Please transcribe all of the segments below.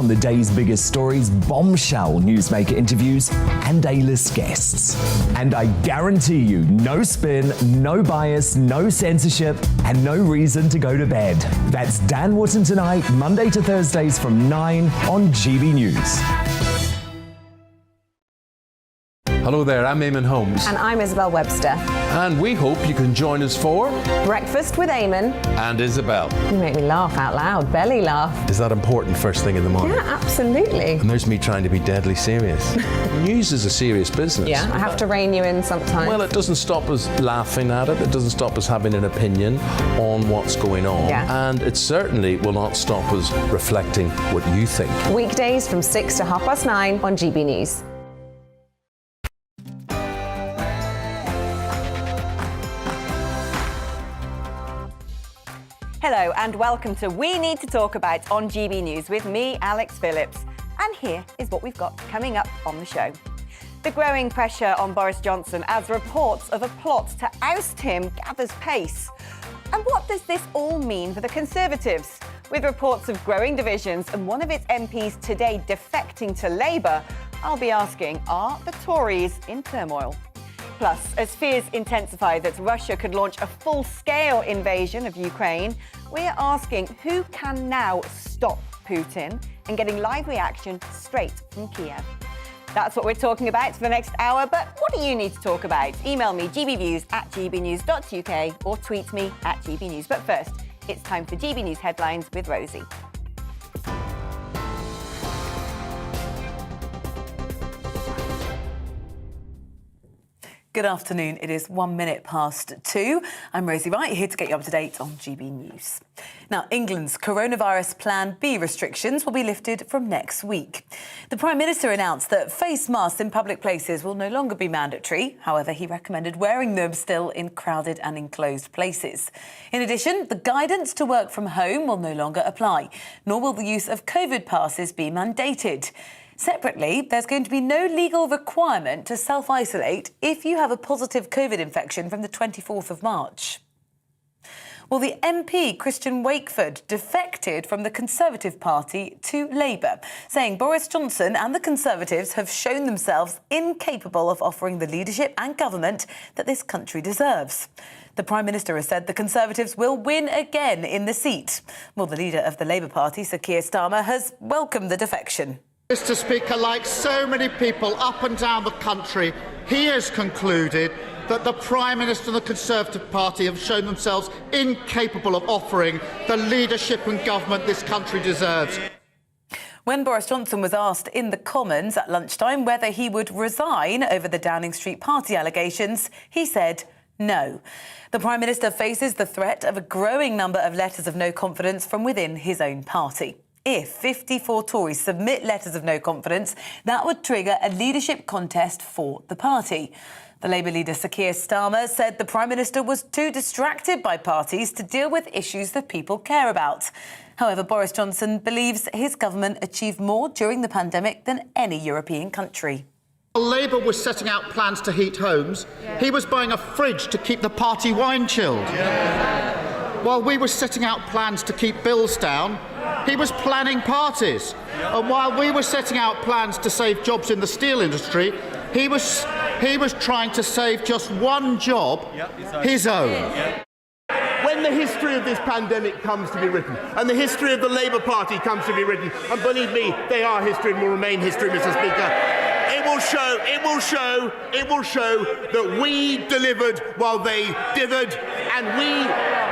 on the day's biggest stories, bombshell newsmaker interviews, and A-list guests. And I guarantee you, no spin, no bias, no censorship, and no reason to go to bed. That's Dan Wootton Tonight, Monday to Thursdays from 9 on GB News. Hello there, I'm Eamon Holmes. And I'm Isabel Webster. And we hope you can join us for Breakfast with Eamon and Isabel. You make me laugh out loud, belly laugh. Is that important first thing in the morning? Yeah, absolutely. And there's me trying to be deadly serious. News is a serious business. Yeah, I have to rein you in sometimes. Well, it doesn't stop us laughing at it. It doesn't stop us having an opinion on what's going on. Yeah. And it certainly will not stop us reflecting what you think. Weekdays from 6 to 9:30 on GB News. Hello and welcome to We Need to Talk About on GB News with me, Alex Phillips. And here is what we've got coming up on the show. The growing pressure on Boris Johnson as reports of a plot to oust him gathers pace. And what does this all mean for the Conservatives? With reports of growing divisions and one of its MPs today defecting to Labour, I'll be asking, are the Tories in turmoil? Plus, as fears intensify that Russia could launch a full-scale invasion of Ukraine, we're asking who can now stop Putin and getting live reaction straight from Kiev. That's what we're talking about for the next hour, but what do you need to talk about? Email me gbviews@gbnews.uk or tweet me @gbnews. But first, it's time for GB News headlines with Rosie. Good afternoon. It is 1 minute past 2. I'm Rosie Wright, here to get you up to date on GB News. Now, England's coronavirus Plan B restrictions will be lifted from next week. The Prime Minister announced that face masks in public places will no longer be mandatory. However, he recommended wearing them still in crowded and enclosed places. In addition, the guidance to work from home will no longer apply, nor will the use of COVID passes be mandated. Separately, there's going to be no legal requirement to self-isolate if you have a positive COVID infection from the 24th of March. Well, the MP, Christian Wakeford, defected from the Conservative Party to Labour, saying Boris Johnson and the Conservatives have shown themselves incapable of offering the leadership and government that this country deserves. The Prime Minister has said the Conservatives will win again in the seat. Well, the leader of the Labour Party, Sir Keir Starmer, has welcomed the defection. Mr. Speaker, like so many people up and down the country, he has concluded that the Prime Minister and the Conservative Party have shown themselves incapable of offering the leadership and government this country deserves. When Boris Johnson was asked in the Commons at lunchtime whether he would resign over the Downing Street party allegations, he said no. The Prime Minister faces the threat of a growing number of letters of no confidence from within his own party. If 54 Tories submit letters of no confidence, that would trigger a leadership contest for the party. The Labour leader Sir Keir Starmer said the Prime Minister was too distracted by parties to deal with issues that people care about. However, Boris Johnson believes his government achieved more during the pandemic than any European country. While Labour was setting out plans to heat homes, he was buying a fridge to keep the party wine chilled. While we were setting out plans to keep bills down, he was planning parties. And while we were setting out plans to save jobs in the steel industry, he was trying to save just one job, his own. When the history of this pandemic comes to be written, and the history of the Labour Party comes to be written, and believe me, they are history and will remain history, Mr. Speaker, it will show that we delivered while they dithered, and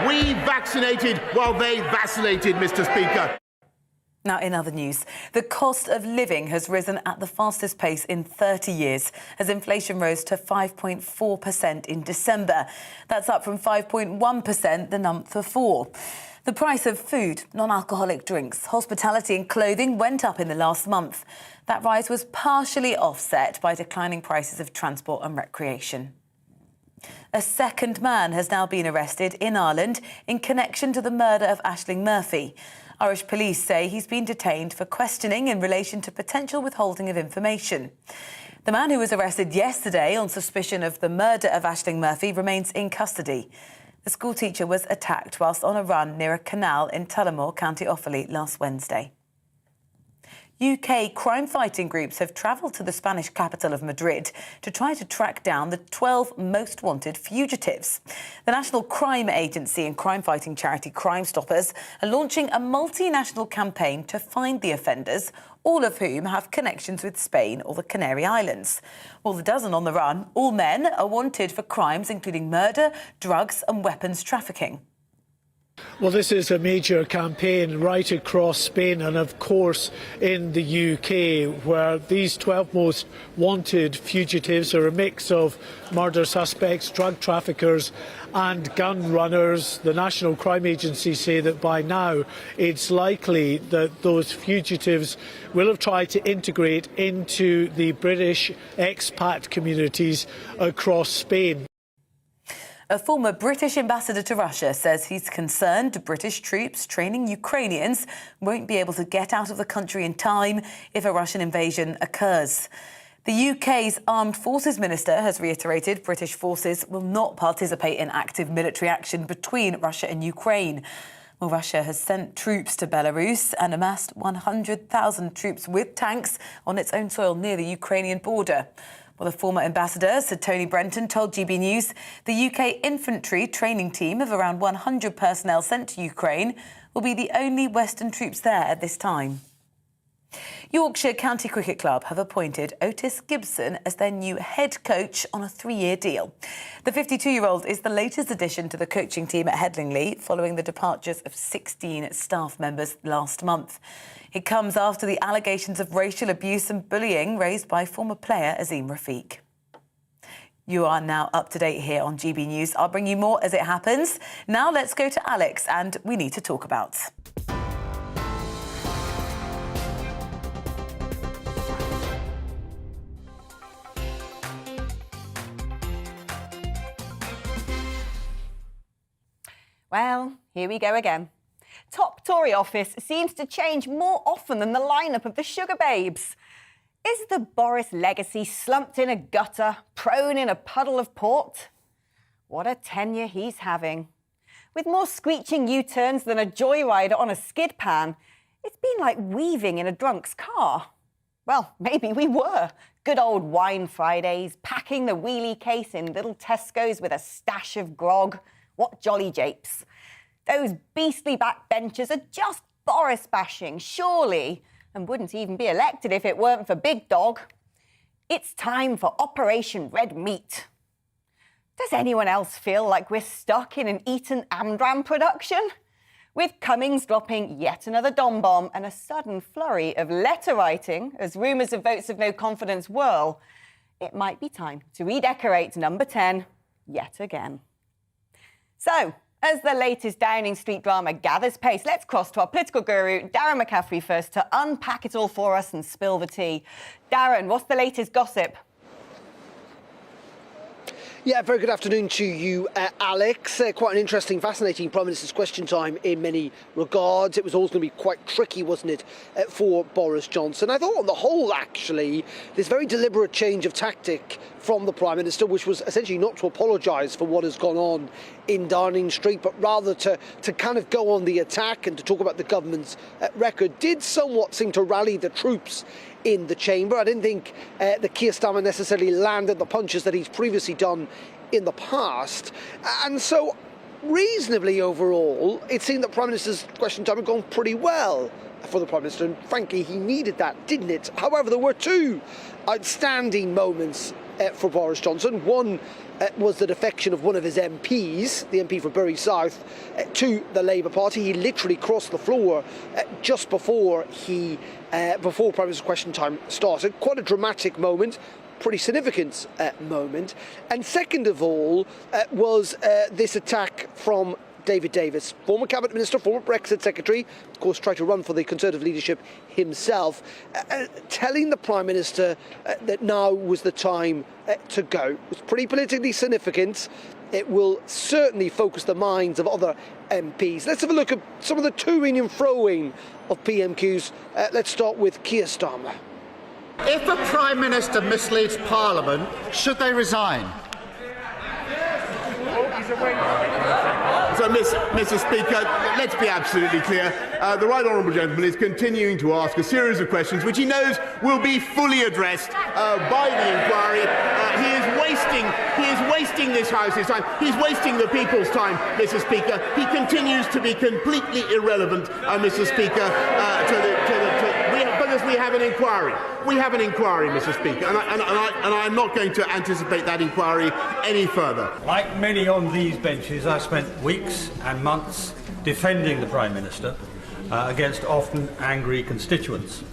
we vaccinated while they vacillated, Mr. Speaker. Now, in other news, the cost of living has risen at the fastest pace in 30 years as inflation rose to 5.4% in December. That's up from 5.1% the month before. The price of food, non-alcoholic drinks, hospitality and clothing went up in the last month. That rise was partially offset by declining prices of transport and recreation. A second man has now been arrested in Ireland in connection to the murder of Aisling Murphy. Irish police say he's been detained for questioning in relation to potential withholding of information. The man who was arrested yesterday on suspicion of the murder of Aisling Murphy remains in custody. The schoolteacher was attacked whilst on a run near a canal in Tullamore, County Offaly, last Wednesday. UK crime-fighting groups have travelled to the Spanish capital of Madrid to try to track down the 12 most wanted fugitives. The National Crime Agency and crime-fighting charity Crime Stoppers are launching a multinational campaign to find the offenders, all of whom have connections with Spain or the Canary Islands. Well, the dozen on the run, all men, are wanted for crimes including murder, drugs and weapons trafficking. Well, this is a major campaign right across Spain and, of course, in the UK, where these 12 most wanted fugitives are a mix of murder suspects, drug traffickers and gun runners. The National Crime Agency say that by now it's likely that those fugitives will have tried to integrate into the British expat communities across Spain. A former British ambassador to Russia says he's concerned British troops training Ukrainians won't be able to get out of the country in time if a Russian invasion occurs. The UK's Armed Forces Minister has reiterated British forces will not participate in active military action between Russia and Ukraine. Well, Russia has sent troops to Belarus and amassed 100,000 troops with tanks on its own soil near the Ukrainian border. Well, the former ambassador, Sir Tony Brenton, told GB News the UK infantry training team of around 100 personnel sent to Ukraine will be the only Western troops there at this time. Yorkshire County Cricket Club have appointed Otis Gibson as their new head coach on a 3-year deal. The 52-year-old is the latest addition to the coaching team at Headingley following the departures of 16 staff members last month. It comes after the allegations of racial abuse and bullying raised by former player Azim Rafiq. You are now up to date here on GB News. I'll bring you more as it happens. Now let's go to Alex and We Need to Talk About. Well, here we go again. Top Tory office seems to change more often than the lineup of the Sugar Babes. Is the Boris legacy slumped in a gutter, prone in a puddle of port? What a tenure he's having. With more screeching U-turns than a joyrider on a skid pan, it's been like weaving in a drunk's car. Well, maybe we were. Good old wine Fridays, packing the wheelie case in little Tesco's with a stash of grog. What jolly japes. Those beastly backbenchers are just Boris bashing, surely, and wouldn't even be elected if it weren't for Big Dog. It's time for Operation Red Meat. Does anyone else feel like we're stuck in an Eton Amdram production? With Cummings dropping yet another Dom bomb and a sudden flurry of letter writing as rumours of votes of no confidence whirl, it might be time to redecorate number 10 yet again. So, as the latest Downing Street drama gathers pace, let's cross to our political guru, Darren McCaffrey, first to unpack it all for us and spill the tea. Darren, what's the latest gossip? Yeah, very good afternoon to you, Alex. Quite an interesting, fascinating Prime Minister's Question Time in many regards. It was always going to be quite tricky, wasn't it, for Boris Johnson. I thought on the whole, actually, this very deliberate change of tactic from the Prime Minister, which was essentially not to apologise for what has gone on in Downing Street, but rather to kind of go on the attack and to talk about the government's record, did somewhat seem to rally the troops in the chamber. I didn't think the Keir Starmer necessarily landed the punches that he's previously done in the past. And so, reasonably overall, it seemed that Prime Minister's Question Time had gone pretty well for the Prime Minister, and frankly, he needed that, didn't it? However, there were two outstanding moments for Boris Johnson. One was the defection of one of his MPs, the MP for Bury South, to the Labour Party. He literally crossed the floor just before Prime Minister's Question Time started. Quite a dramatic moment, pretty significant moment. And second of all was this attack from David Davis, former Cabinet Minister, former Brexit Secretary, of course tried to run for the Conservative leadership himself, telling the Prime Minister that now was the time to go. It was pretty politically significant. It will certainly focus the minds of other MPs. Let's have a look at some of the to-ing and fro-ing of PMQs. Let's start with Keir Starmer. If a Prime Minister misleads Parliament, should they resign? Mr. Speaker, let's be absolutely clear. The right honourable gentleman is continuing to ask a series of questions which he knows will be fully addressed by the inquiry. He is wasting this House's time. He's wasting the people's time, Mr. Speaker. He continues to be completely irrelevant, Mr. Speaker, because we have an inquiry. We have an inquiry, Mr. Speaker, and I'm not going to anticipate that inquiry any further. Like many on these benches, I spent weeks and months defending the Prime Minister against often angry constituents.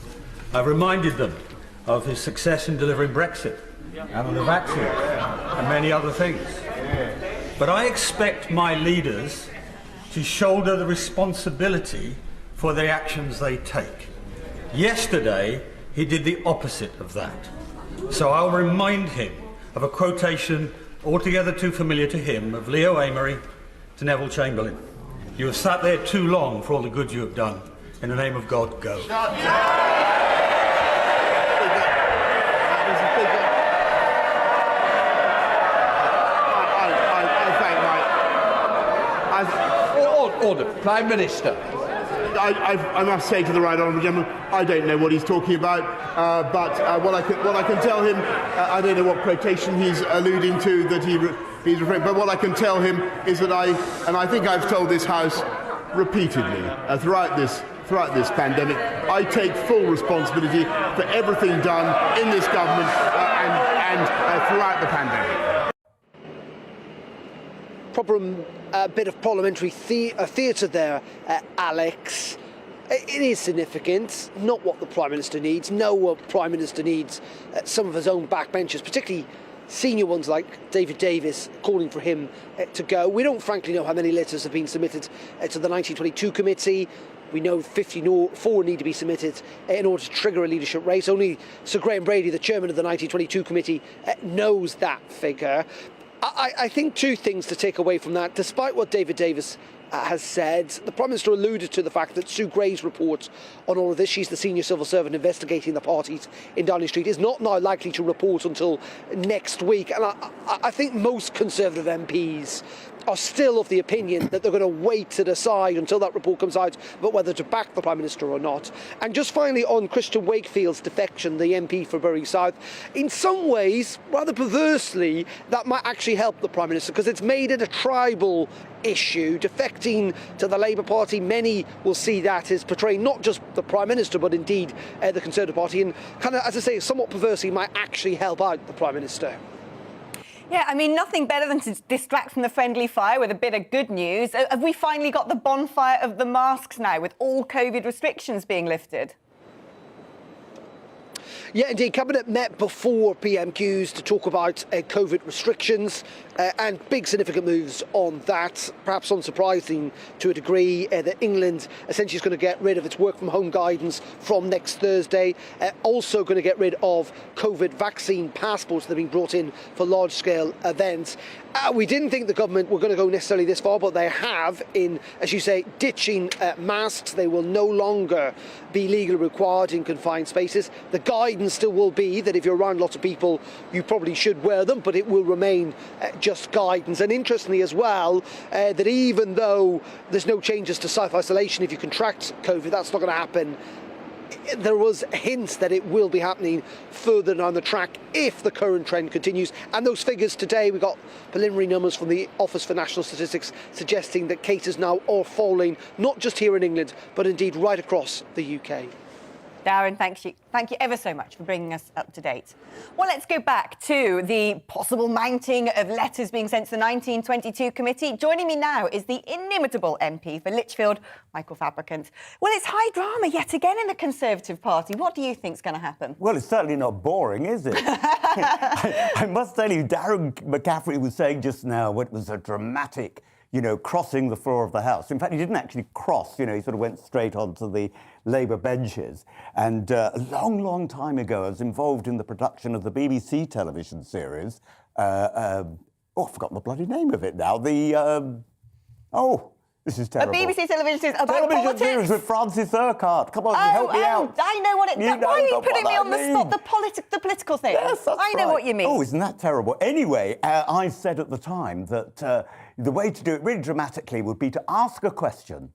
I reminded them of his success in delivering Brexit and on the vaccine and many other things. But I expect my leaders to shoulder the responsibility for the actions they take. Yesterday, he did the opposite of that. So I'll remind him of a quotation altogether too familiar to him of Leo Amery to Neville Chamberlain. You have sat there too long for all the good you have done. In the name of God, go. Order. Prime Minister. I must say to the right honourable gentleman, I don't know what he's talking about, but what I can tell him, I don't know what quotation he's alluding to that he's referring. But what I can tell him is that I think I've told this House repeatedly throughout this pandemic, I take full responsibility for everything done in this government and throughout the pandemic. A bit of parliamentary theatre there, Alex. It is significant, not what the Prime Minister needs. No Prime Minister needs some of his own backbenchers, particularly senior ones like David Davis, calling for him to go. We don't frankly know how many letters have been submitted to the 1922 committee. We know 54 need to be submitted in order to trigger a leadership race. Only Sir Graham Brady, the chairman of the 1922 committee, knows that figure. I think two things to take away from that. Despite what David Davis has said, the Prime Minister alluded to the fact that Sue Gray's report on all of this, she's the senior civil servant investigating the parties in Downing Street, is not now likely to report until next week. And I think most Conservative MPs are still of the opinion that they're going to wait to decide until that report comes out about whether to back the Prime Minister or not. And just finally on Christian Wakefield's defection, the MP for Bury South, in some ways, rather perversely, that might actually help the Prime Minister because it's made it a tribal issue. Defecting to the Labour Party, many will see that as portraying not just the Prime Minister but indeed the Conservative Party, and kind of, as I say, somewhat perversely might actually help out the Prime Minister. Yeah, I mean, nothing better than to distract from the friendly fire with a bit of good news. Have we finally got the bonfire of the masks now, with all COVID restrictions being lifted? Yeah, indeed. Cabinet met before PMQs to talk about COVID restrictions and big significant moves on that. Perhaps unsurprising to a degree that England essentially is going to get rid of its work from home guidance from next Thursday. Also going to get rid of COVID vaccine passports that are being brought in for large scale events. We didn't think the government were going to go necessarily this far, but they have in, as you say, ditching masks. They will no longer be legally required in confined spaces. The guidance still will be that if you're around lots of people, you probably should wear them, but it will remain just guidance. And interestingly as well, that even though there's no changes to self-isolation if you contract COVID, that's not going to happen. There was hints that it will be happening further down the track if the current trend continues. And those figures today, we got preliminary numbers from the Office for National Statistics suggesting that cases now are falling, not just here in England, but indeed right across the UK. Darren, thank you ever so much for bringing us up to date. Well, let's go back to the possible mounting of letters being sent to the 1922 committee. Joining me now is the inimitable MP for Lichfield, Michael Fabricant. Well, it's high drama yet again in the Conservative Party. What do you think's going to happen? Well, it's certainly not boring, is it? I must tell you, Darren McCaffrey was saying just now it was a dramatic, crossing the floor of the House. In fact, he didn't actually cross, he sort of went straight onto the Labour benches. And a long, long time ago, I was involved in the production of the BBC television series. I've forgotten the bloody name of it now. This is terrible. A BBC television series about Television politics. series with Francis Urquhart. Come on, help me out. I know what it... You Why know are you what putting me I on the mean. spot? The political thing. Yes, that's I know right. what you mean. Oh, isn't that terrible? Anyway, I said at the time that the way to do it really dramatically would be to ask a question,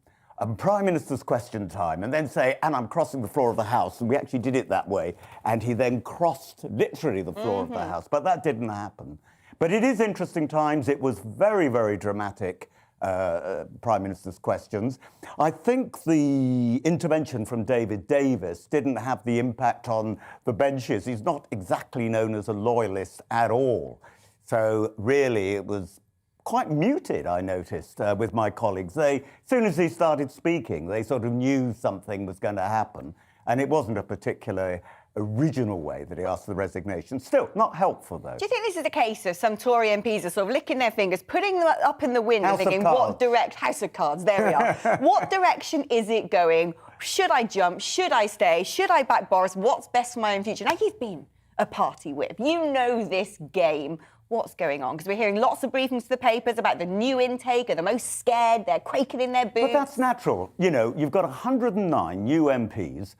Prime Minister's question time, and then say, and I'm crossing the floor of the House. And we actually did it that way. And he then crossed literally the floor of the House. But that didn't happen. But it is interesting times. It was very, very dramatic. Prime Minister's questions. I think the intervention from David Davis didn't have the impact on the benches. He's not exactly known as a loyalist at all. So really it was quite muted, I noticed, with my colleagues. As soon as he started speaking, they sort of knew something was going to happen. And it wasn't a particularly original way that he asked for the resignation. Still, not helpful, though. Do you think this is a case of some Tory MPs are sort of licking their fingers, putting them up in the wind and thinking, House of Cards, there we are. What direction is it going? Should I jump? Should I stay? Should I back Boris? What's best for my own future? Now, you've been a party whip. You know this game. What's going on? Because we're hearing lots of briefings to the papers about the new intake, are the most scared, they're quaking in their boots. But that's natural. You know, you've got 109 new MPs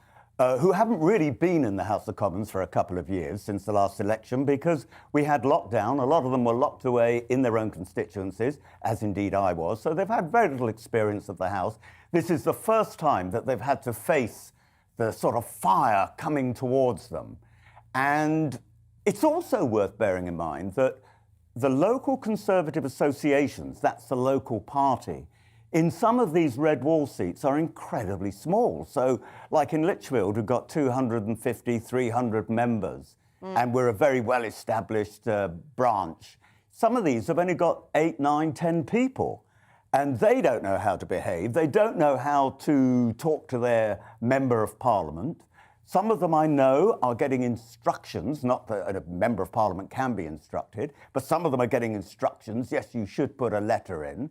who haven't really been in the House of Commons for a couple of years since the last election because we had lockdown. A lot of them were locked away in their own constituencies, as indeed I was. So they've had very little experience of the House. This is the first time that they've had to face the sort of fire coming towards them. And it's also worth bearing in mind that the local Conservative associations, that's the local party, in some of these red wall seats are incredibly small. So, like in Lichfield, we've got 250, 300 members, and we're a very well-established branch. Some of these have only got 8, 9, 10 people, and they don't know how to behave. They don't know how to talk to their Member of Parliament. Some of them I know are getting instructions, not that a Member of Parliament can be instructed, but some of them are getting instructions, yes, you should put a letter in.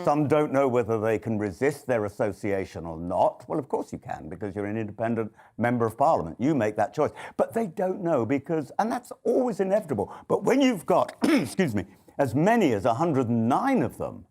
Some don't know whether they can resist their association or not. Well, of course you can, because you're an independent Member of Parliament. You make that choice. But they don't know because, and that's always inevitable. But when you've got, excuse me, as many as 109 of them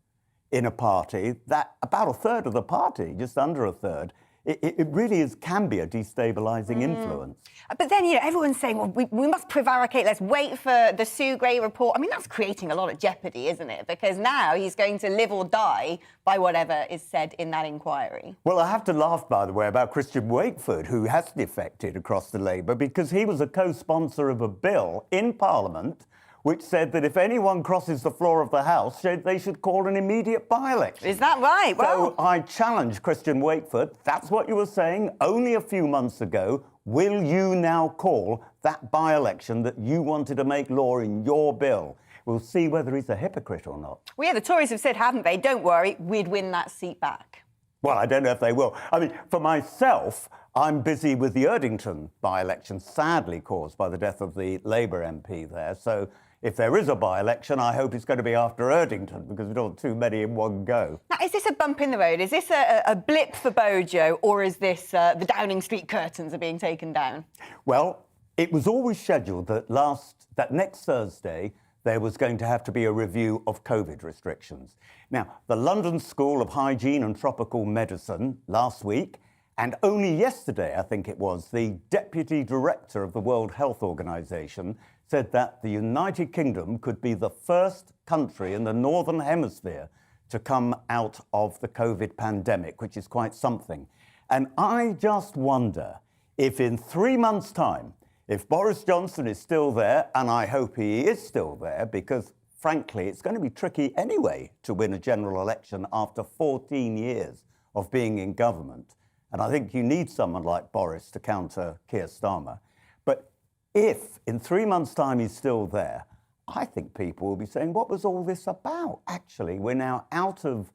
in a party, that about a third of the party, just under a third, it really can be a destabilising influence. But then, you know, everyone's saying, well, we must prevaricate, let's wait for the Sue Gray report. I mean, that's creating a lot of jeopardy, isn't it? Because now he's going to live or die by whatever is said in that inquiry. Well, I have to laugh, by the way, about Christian Wakeford, who has defected across the Labour, because he was a co-sponsor of a bill in Parliament which said that if anyone crosses the floor of the House, they should call an immediate by-election. Is that right? So I challenge Christian Wakeford. That's what you were saying only a few months ago. Will you now call that by-election that you wanted to make law in your bill? We'll see whether he's a hypocrite or not. Well, yeah, the Tories have said, haven't they? Don't worry, we'd win that seat back. Well, I don't know if they will. I mean, for myself, I'm busy with the Erdington by-election, sadly caused by the death of the Labour MP there. So if there is a by-election, I hope it's going to be after Erdington, because we don't want too many in one go. Now, is this a bump in the road? Is this a blip for Bojo, or is this the Downing Street curtains are being taken down? Well, it was always scheduled that next Thursday there was going to have to be a review of COVID restrictions. Now, the London School of Hygiene and Tropical Medicine last week, and only yesterday, I think it was, the Deputy Director of the World Health Organization said that the United Kingdom could be the first country in the Northern Hemisphere to come out of the COVID pandemic, which is quite something. And I just wonder if in 3 months' time, if Boris Johnson is still there, and I hope he is still there, because frankly, it's going to be tricky anyway to win a general election after 14 years of being in government. And I think you need someone like Boris to counter Keir Starmer. But if in 3 months' time he's still there, I think people will be saying, what was all this about? Actually, we're now out of,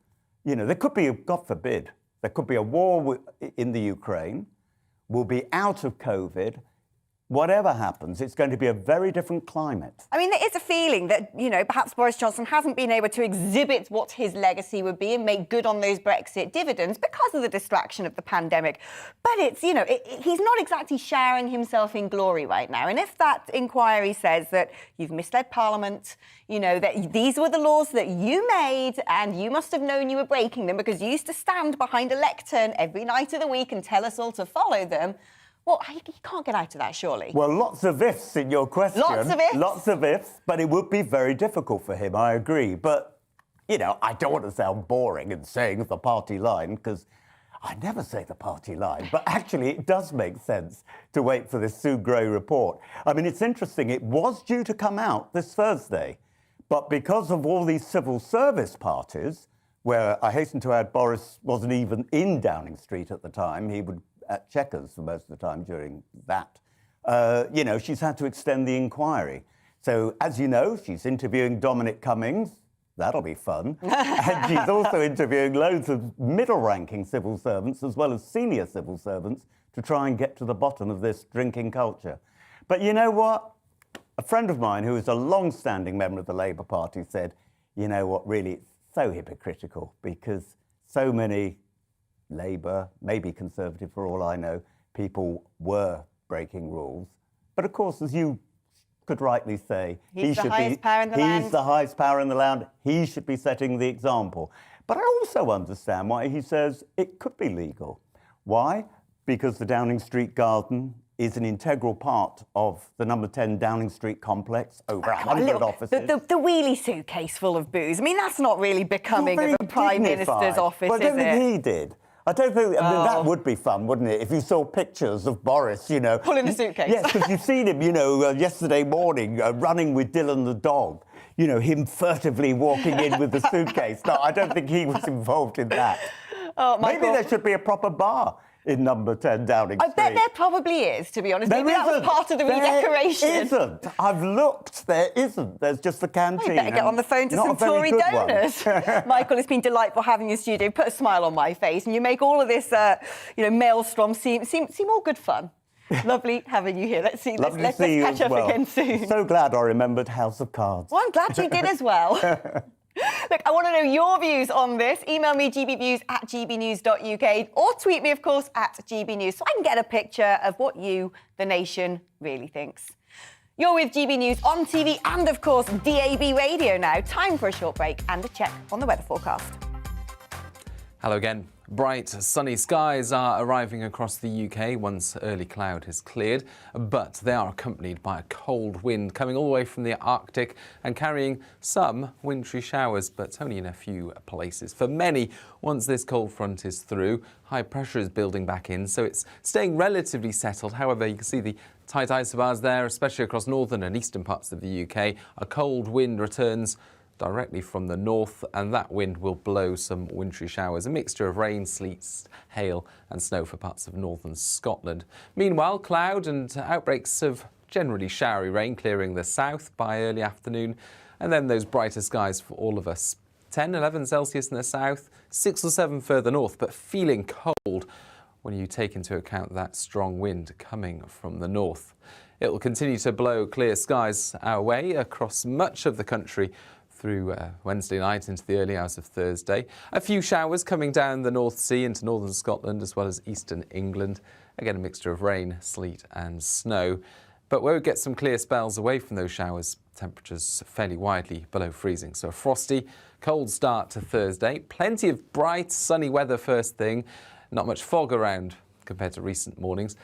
there could be, God forbid, there could be a war in the Ukraine. We'll be out of COVID. whatever happens, it's going to be a very different climate. I mean, there is a feeling that, perhaps Boris Johnson hasn't been able to exhibit what his legacy would be and make good on those Brexit dividends because of the distraction of the pandemic. But it's, he's not exactly showering himself in glory right now. And if that inquiry says that you've misled Parliament, that these were the laws that you made and you must have known you were breaking them because you used to stand behind a lectern every night of the week and tell us all to follow them, well, he can't get out of that, surely. Well, lots of ifs in your question. Lots of ifs? Lots of ifs, but it would be very difficult for him, I agree. But, I don't want to sound boring in saying the party line, because I never say the party line, but actually it does make sense to wait for this Sue Gray report. I mean, it's interesting, it was due to come out this Thursday, but because of all these civil service parties, where I hasten to add Boris wasn't even in Downing Street at the time, he would at Chequers for most of the time during that, she's had to extend the inquiry. So, as you know, she's interviewing Dominic Cummings. That'll be fun. And she's also interviewing loads of middle-ranking civil servants as well as senior civil servants to try and get to the bottom of this drinking culture. But you know what? A friend of mine who is a long-standing member of the Labour Party said, you know what, really, it's so hypocritical because so many Labour, maybe Conservative for all I know, people were breaking rules. But of course, as you could rightly say, he's the highest power in the land. He's the highest power in the land. He should be setting the example. But I also understand why he says it could be legal. Why? Because the Downing Street garden is an integral part of the number 10 Downing Street complex, over 100 offices. The wheelie suitcase full of booze. I mean, that's not really becoming of a Prime Minister's office, well, I don't is think it? he did. I don't think... I mean, that would be fun, wouldn't it? If you saw pictures of Boris, pulling the suitcase. Yes, because you've seen him, yesterday morning, running with Dylan the dog. Him furtively walking in with the suitcase. No, I don't think he was involved in that. Oh, Michael. Maybe there should be a proper bar in number 10 Downing Street. I bet there probably is, to be honest. Maybe that was part of the redecoration. There isn't. I've looked. There isn't. There's just the canteen. You better get on the phone to some Tory donors. Michael, it's been delightful having you in the studio. Put a smile on my face, and you make all of this, maelstrom seem all good fun. Lovely having you here. Let's catch up again soon. So glad I remembered House of Cards. Well, I'm glad you did as well. Look, I want to know your views on this. Email me gbviews@gbnews.uk or tweet me, of course, @gbnews so I can get a picture of what you, the nation, really thinks. You're with GB News on TV and, of course, DAB radio now. Time for a short break and a check on the weather forecast. Hello again. Bright, sunny skies are arriving across the UK once early cloud has cleared, but they are accompanied by a cold wind coming all the way from the Arctic and carrying some wintry showers, but only in a few places. For many, once this cold front is through, high pressure is building back in, so it's staying relatively settled. However, you can see the tight isobars there, especially across northern and eastern parts of the UK. A cold wind returns directly from the north, and that wind will blow some wintry showers, a mixture of rain, sleet, hail and snow for parts of northern Scotland. Meanwhile, cloud and outbreaks of generally showery rain clearing the south by early afternoon, and then those brighter skies for all of us. 10, 11 Celsius in the south, 6 or 7 further north, but feeling cold when you take into account that strong wind coming from the north. It will continue to blow clear skies our way across much of the country through Wednesday night into the early hours of Thursday. A few showers coming down the North Sea into northern Scotland as well as eastern England. Again, a mixture of rain, sleet and snow. But where we get some clear spells away from those showers, temperatures fairly widely below freezing. So a frosty, cold start to Thursday. Plenty of bright, sunny weather first thing. Not much fog around compared to recent mornings.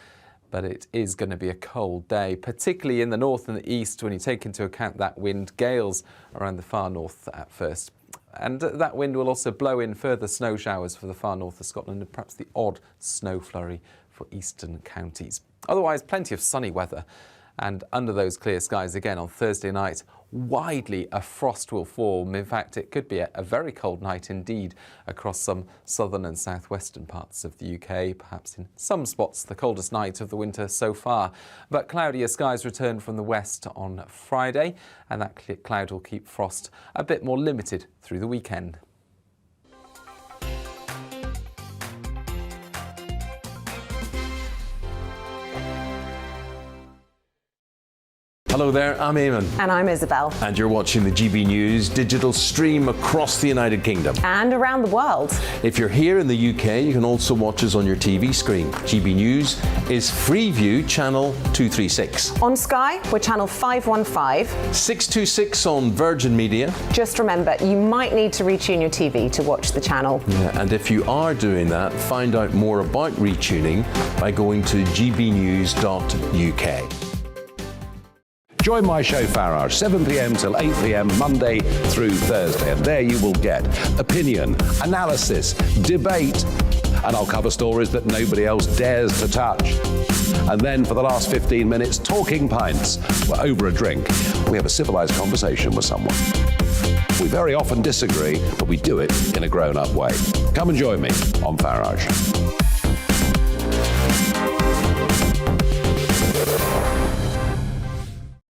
But it is going to be a cold day, particularly in the north and the east when you take into account that wind, gales around the far north at first. And that wind will also blow in further snow showers for the far north of Scotland and perhaps the odd snow flurry for eastern counties. Otherwise, plenty of sunny weather. And under those clear skies again on Thursday night, widely a frost will form. In fact, it could be a very cold night indeed across some southern and southwestern parts of the UK, perhaps in some spots the coldest night of the winter so far. But cloudier skies return from the west on Friday, and that cloud will keep frost a bit more limited through the weekend. Hello there, I'm Eamon. And I'm Isabel. And you're watching the GB News digital stream across the United Kingdom. And around the world. If you're here in the UK, you can also watch us on your TV screen. GB News is Freeview channel 236. On Sky, we're channel 515. 626 on Virgin Media. Just remember, you might need to retune your TV to watch the channel. Yeah, and if you are doing that, find out more about retuning by going to gbnews.uk. Join my show Farage, 7 p.m. till 8 p.m. Monday through Thursday. And there you will get opinion, analysis, debate, and I'll cover stories that nobody else dares to touch. And then for the last 15 minutes, talking pints. We're over a drink. We have a civilized conversation with someone. We very often disagree, but we do it in a grown-up way. Come and join me on Farage.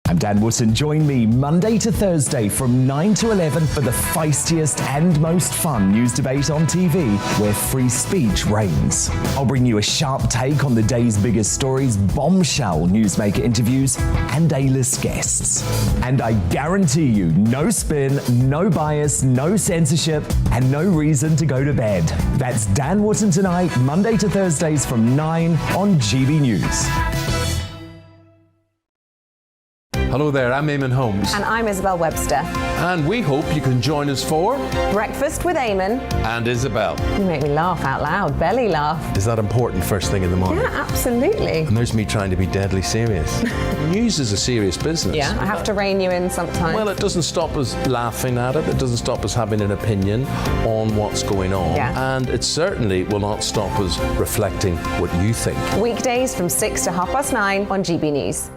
I'm Dan Wootton. Join me Monday to Thursday from 9 to 11 for the feistiest and most fun news debate on TV, where free speech reigns. I'll bring you a sharp take on the day's biggest stories, bombshell newsmaker interviews, and A-list guests. And I guarantee you, no spin, no bias, no censorship, and no reason to go to bed. That's Dan Wootton tonight, Monday to Thursdays from 9 on GB News. Hello there, I'm Eamon Holmes. And I'm Isabel Webster. And we hope you can join us for Breakfast with Eamon. And Isabel. You make me laugh out loud, belly laugh. Is that important first thing in the morning? Yeah, absolutely. And there's me trying to be deadly serious. News is a serious business. Yeah, I have to rein you in sometimes. Well, it doesn't stop us laughing at it. It doesn't stop us having an opinion on what's going on. Yeah. And it certainly will not stop us reflecting what you think. Weekdays from 6 to 9:30 on GB News.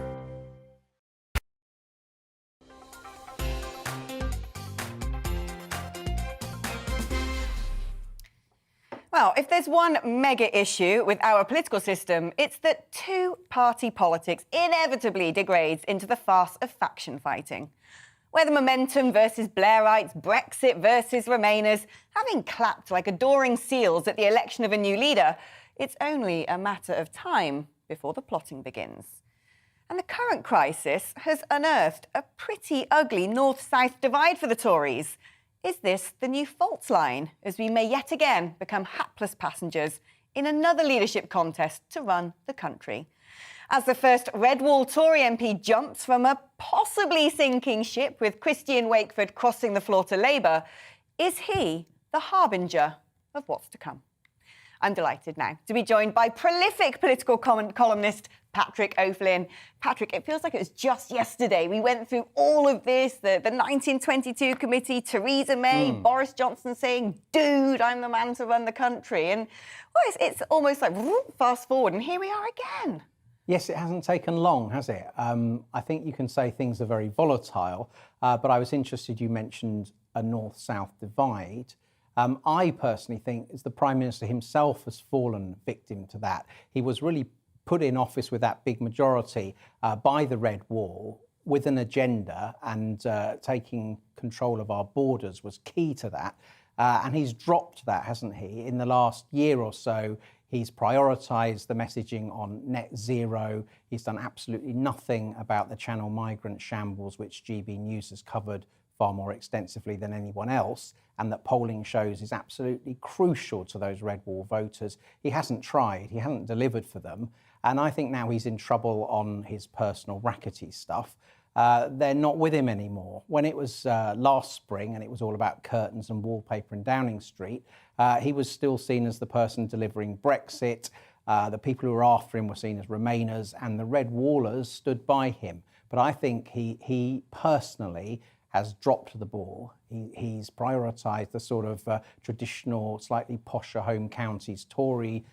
Well, if there's one mega issue with our political system, it's that two-party politics inevitably degrades into the farce of faction fighting. Whether Momentum versus Blairites, Brexit versus Remainers, having clapped like adoring seals at the election of a new leader, it's only a matter of time before the plotting begins. And the current crisis has unearthed a pretty ugly North-South divide for the Tories. Is this the new fault line, as we may yet again become hapless passengers in another leadership contest to run the country? As the first Red Wall Tory MP jumps from a possibly sinking ship with Christian Wakeford crossing the floor to Labour, is he the harbinger of what's to come? I'm delighted now to be joined by prolific political columnist Patrick O'Flynn. Patrick, it feels like it was just yesterday. We went through all of this, the 1922 committee, Theresa May, Boris Johnson saying, dude, I'm the man to run the country. And well, it's almost like fast forward, and here we are again. Yes, it hasn't taken long, has it? I think you can say things are very volatile, but I was interested you mentioned a North-South divide. I personally think as the Prime Minister himself has fallen victim to that. He was really put in office with that big majority by the Red Wall with an agenda, and taking control of our borders was key to that. And he's dropped that, hasn't he? In the last year or so, he's prioritised the messaging on net zero. He's done absolutely nothing about the Channel migrant shambles, which GB News has covered far more extensively than anyone else, and that polling shows is absolutely crucial to those Red Wall voters. He hasn't tried, he hasn't delivered for them, and I think now he's in trouble on his personal rackety stuff. They're not with him anymore. When it was last spring and it was all about curtains and wallpaper in Downing Street, he was still seen as the person delivering Brexit. The people who were after him were seen as Remainers, and the Red Wallers stood by him. But I think he personally has dropped the ball. He's prioritised the sort of traditional, slightly posher home counties Tory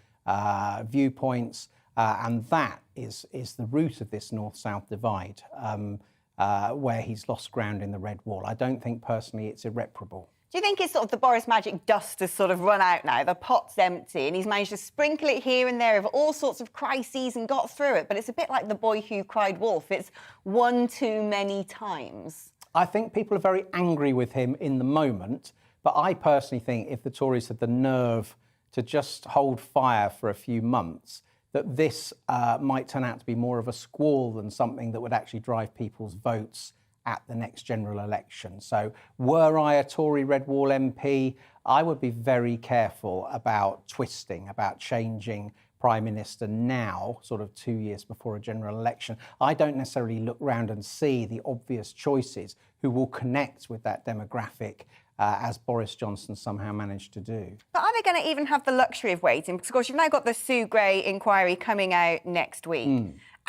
viewpoints, and that is the root of this North-South divide, where he's lost ground in the Red Wall. I don't think personally it's irreparable. Do you think it's sort of the Boris magic dust has sort of run out now? The pot's empty and he's managed to sprinkle it here and there of all sorts of crises and got through it, but it's a bit like the boy who cried wolf. It's one too many times. I think people are very angry with him in the moment, but I personally think if the Tories had the nerve to just hold fire for a few months, that this might turn out to be more of a squall than something that would actually drive people's votes at the next general election. So were I a Tory Red Wall MP, I would be very careful about twisting, about changing Prime Minister now, sort of 2 years before a general election. I don't necessarily look round and see the obvious choices who will connect with that demographic as Boris Johnson somehow managed to do. But are they going to even have the luxury of waiting? Because, of course, you've now got the Sue Gray inquiry coming out next week.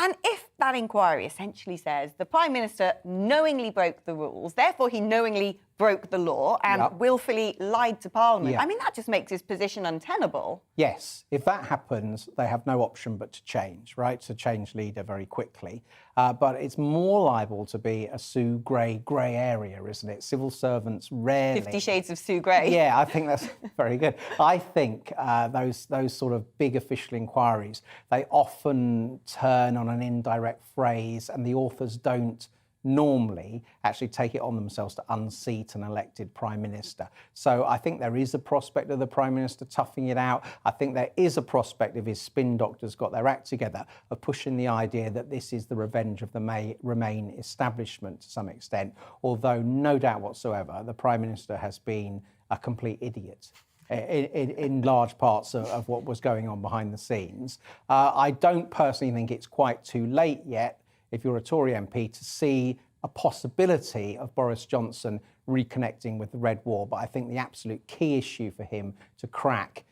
And if that inquiry essentially says the Prime Minister knowingly broke the rules, therefore he knowingly broke the law and willfully lied to Parliament, I mean, that just makes his position untenable. Yes, if that happens, they have no option but to change, right? To change leader very quickly. But it's more liable to be a Sue Gray area, isn't it? Civil servants rarely... 50 Shades of Sue Gray. Yeah, I think that's very good. I think those sort of big official inquiries, they often turn on an indirect phrase and the authors don't normally actually take it on themselves to unseat an elected Prime Minister. So I think there is a prospect of the Prime Minister toughing it out. I think there is a prospect of his spin doctors got their act together of pushing the idea that this is the revenge of the Remain establishment to some extent, although no doubt whatsoever the Prime Minister has been a complete idiot in large parts of what was going on behind the scenes. I don't personally think it's quite too late yet, if you're a Tory MP, to see a possibility of Boris Johnson reconnecting with the Red Wall. But I think the absolute key issue for him to crack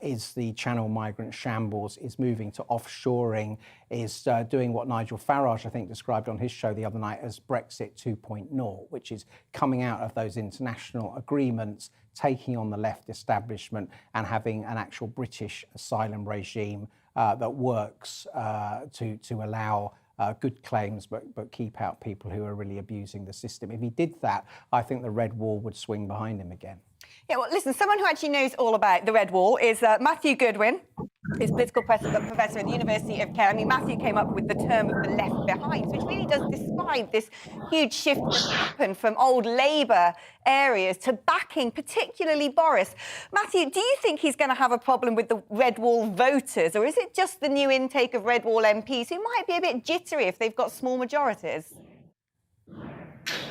is the Channel migrant shambles, is moving to offshoring, is doing what Nigel Farage, I think, described on his show the other night as Brexit 2.0, which is coming out of those international agreements, taking on the left establishment and having an actual British asylum regime that works to allow good claims, but keep out people who are really abusing the system. If he did that, I think the Red Wall would swing behind him again. Yeah, well, listen, someone who actually knows all about the Red Wall is Matthew Goodwin, who's political professor at the University of Kent. I mean, Matthew came up with the term of the left behind, which really does describe this huge shift that's happened from old Labour areas to backing, particularly Boris. Matthew, do you think he's going to have a problem with the Red Wall voters, or is it just the new intake of Red Wall MPs who might be a bit jittery if they've got small majorities?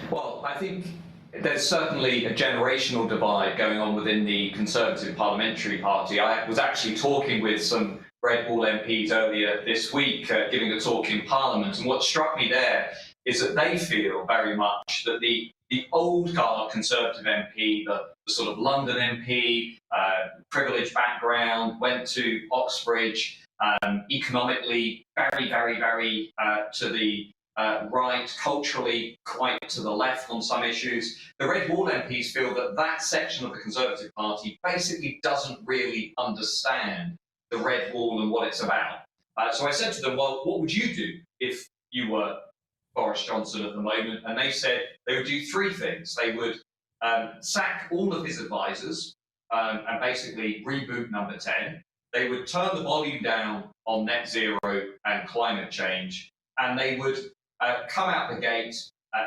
Well, I think there's certainly a generational divide going on within the Conservative Parliamentary Party. I was actually talking with some Red Wall MPs earlier this week, giving a talk in Parliament, and what struck me there is that they feel very much that the old guard Conservative MP, the sort of London MP, privileged background, went to Oxbridge, economically very to the right, culturally quite to the left on some issues. The Red Wall MPs feel that that section of the Conservative Party basically doesn't really understand the Red Wall and what it's about. So I said to them, well, what would you do if you were Boris Johnson at the moment? And they said they would do three things. They would sack all of his advisors and basically reboot Number 10. They would turn the volume down on net zero and climate change, and they would come out the gate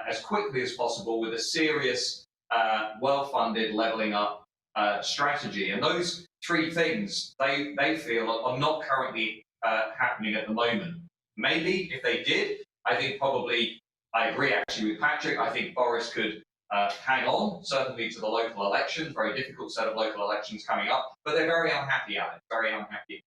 as quickly as possible with a serious, well-funded levelling up strategy. And those three things, they feel are not currently happening at the moment. Maybe if they did, I think probably, I agree actually with Patrick, I think Boris could hang on, certainly to the local elections, very difficult set of local elections coming up, but they're very unhappy at it, very unhappy.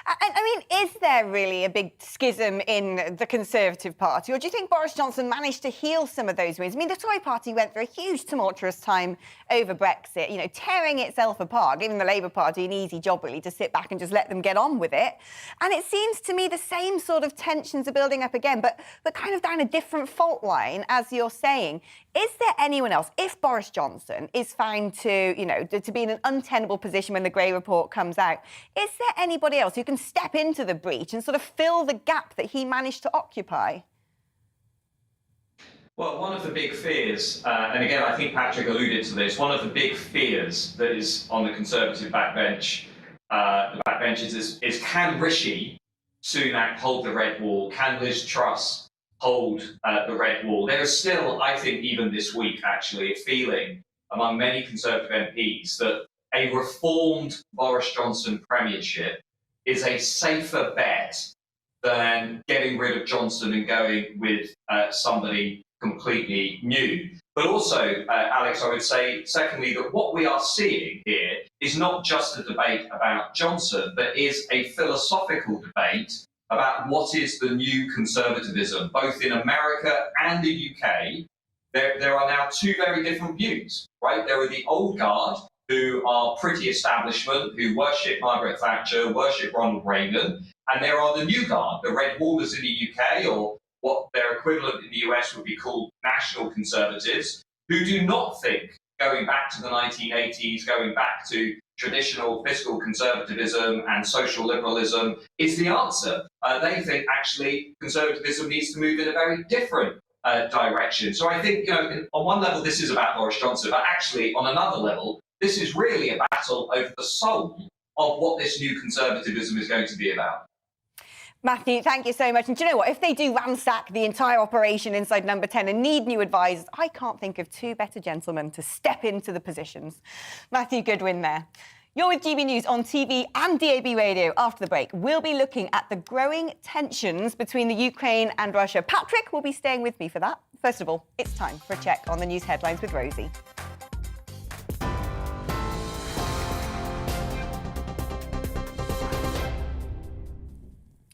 I mean, is there really a big schism in the Conservative Party, or do you think Boris Johnson managed to heal some of those wounds? I mean, the Tory Party went through a huge tumultuous time over Brexit, you know, tearing itself apart, giving the Labour Party an easy job, really, to sit back and just let them get on with it. And it seems to me the same sort of tensions are building up again, but kind of down a different fault line, as you're saying. Is there anyone else, if Boris Johnson is found to, you know, to be in an untenable position when the Gray report comes out, is there anybody else who can step into the breach and sort of fill the gap that he managed to occupy? Well, one of the big fears, and again, I think Patrick alluded to this, one of the big fears that is on the Conservative backbench, the backbenches is can Rishi Sunak hold the Red Wall? Can Liz Truss hold the Red Wall? There is still, I think, even this week, actually, a feeling among many Conservative MPs that a reformed Boris Johnson premiership is a safer bet than getting rid of Johnson and going with somebody completely new. But also, Alex, I would say, secondly, that what we are seeing here is not just a debate about Johnson, but is a philosophical debate about what is the new conservatism, both in America and the UK. There are now two very different views, right? There are the old guard, who are pretty establishment, who worship Margaret Thatcher, worship Ronald Reagan, and there are the new guard, the red wallers in the UK, or what their equivalent in the US would be called national conservatives, who do not think going back to the 1980s, going back to traditional fiscal conservatism and social liberalism is the answer. They think actually conservatism needs to move in a very different direction. So I think, on one level this is about Boris Johnson, but actually on another level, this is really a battle over the soul of what this new conservatism is going to be about. Matthew, thank you so much. And do you know what? If they do ransack the entire operation inside Number 10 and need new advisors, I can't think of two better gentlemen to step into the positions. Matthew Goodwin there. You're with GB News on TV and DAB radio. After the break, we'll be looking at the growing tensions between the Ukraine and Russia. Patrick will be staying with me for that. First of all, it's time for a check on the news headlines with Rosie.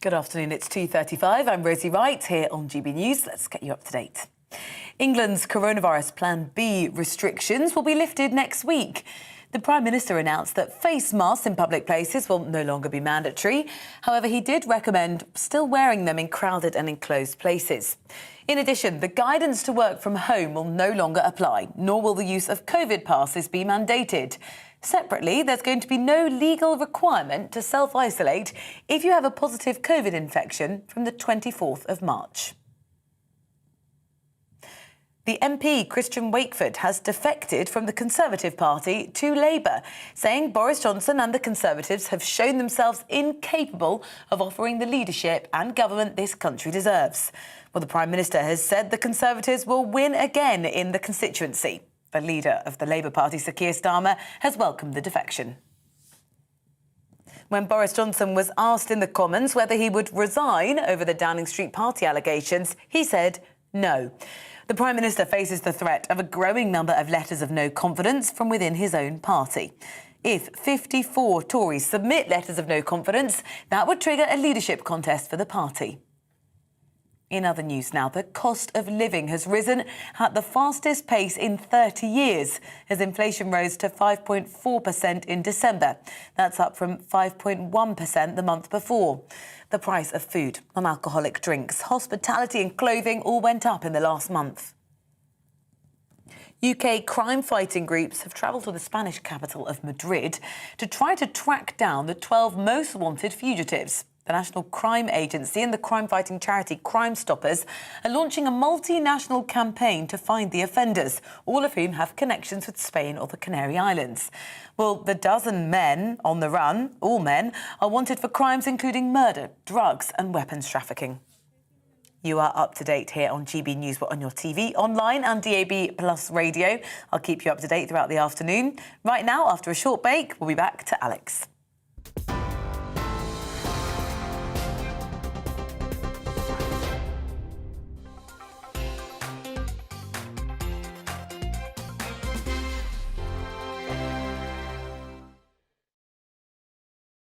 Good afternoon, it's 2:35. I'm Rosie Wright here on GB News. Let's get you up to date. England's coronavirus Plan B restrictions will be lifted next week. The Prime Minister announced that face masks in public places will no longer be mandatory. However, he did recommend still wearing them in crowded and enclosed places. In addition, the guidance to work from home will no longer apply, nor will the use of COVID passes be mandated. Separately, there's going to be no legal requirement to self-isolate if you have a positive COVID infection from the 24th of March. The MP, Christian Wakeford, has defected from the Conservative Party to Labour, saying Boris Johnson and the Conservatives have shown themselves incapable of offering the leadership and government this country deserves. Well, the Prime Minister has said the Conservatives will win again in the constituency. The leader of the Labour Party, Sir Keir Starmer, has welcomed the defection. When Boris Johnson was asked in the Commons whether he would resign over the Downing Street party allegations, he said no. The Prime Minister faces the threat of a growing number of letters of no confidence from within his own party. If 54 Tories submit letters of no confidence, that would trigger a leadership contest for the party. In other news now, the cost of living has risen at the fastest pace in 30 years as inflation rose to 5.4% in December. That's up from 5.1% the month before. The price of food, non-alcoholic drinks, hospitality and clothing all went up in the last month. UK crime-fighting groups have travelled to the Spanish capital of Madrid to try to track down the 12 most wanted fugitives. The National Crime Agency and the crime-fighting charity Crime Stoppers are launching a multinational campaign to find the offenders, all of whom have connections with Spain or the Canary Islands. Well, the dozen men on the run, all men, are wanted for crimes including murder, drugs and weapons trafficking. You are up to date here on GB News. We're on your TV, online and DAB Plus radio. I'll keep you up to date throughout the afternoon. Right now, after a short break, we'll be back to Alex.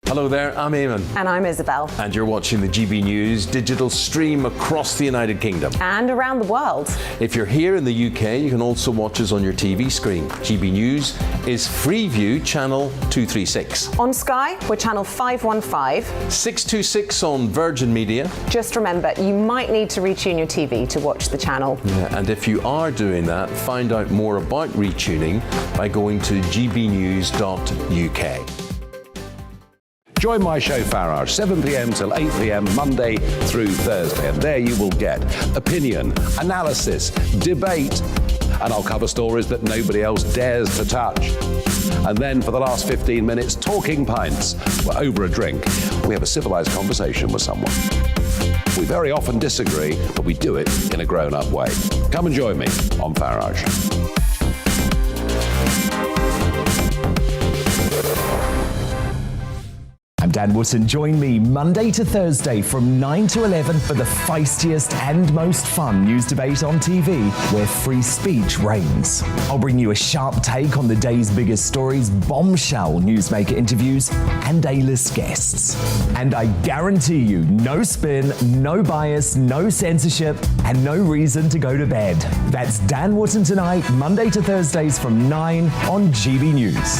Hello there, I'm Eamon. And I'm Isabel. And you're watching the GB News digital stream across the United Kingdom. And around the world. If you're here in the UK, you can also watch us on your TV screen. GB News is Freeview channel 236. On Sky, we're channel 515. 626 on Virgin Media. Just remember, you might need to retune your TV to watch the channel. Yeah, and if you are doing that, find out more about retuning by going to gbnews.uk. Join my show Farage, 7 p.m. till 8 p.m. Monday through Thursday. And there you will get opinion, analysis, debate, and I'll cover stories that nobody else dares to touch. And then for the last 15 minutes, talking pints. We're over a drink. We have a civilized conversation with someone. We very often disagree, but we do it in a grown-up way. Come and join me on Farage. I'm Dan Wootton. Join me Monday to Thursday from 9 to 11 for the feistiest and most fun news debate on TV, where free speech reigns. I'll bring you a sharp take on the day's biggest stories, bombshell newsmaker interviews, and A-list guests. And I guarantee you, no spin, no bias, no censorship, and no reason to go to bed. That's Dan Wootton tonight, Monday to Thursdays from 9 on GB News.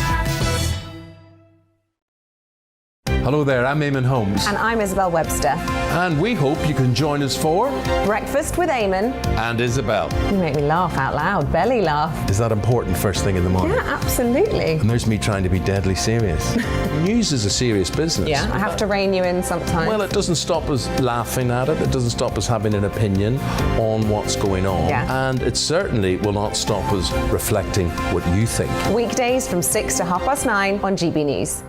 Hello there, I'm Eamon Holmes. And I'm Isabel Webster. And we hope you can join us for Breakfast with Eamon. And Isabel. You make me laugh out loud, belly laugh. Is that important first thing in the morning? Yeah, absolutely. And there's me trying to be deadly serious. News is a serious business. Yeah, I have to rein you in sometimes. Well, it doesn't stop us laughing at it. It doesn't stop us having an opinion on what's going on. Yeah. And it certainly will not stop us reflecting what you think. Weekdays from 6 to 9:30 on GB News.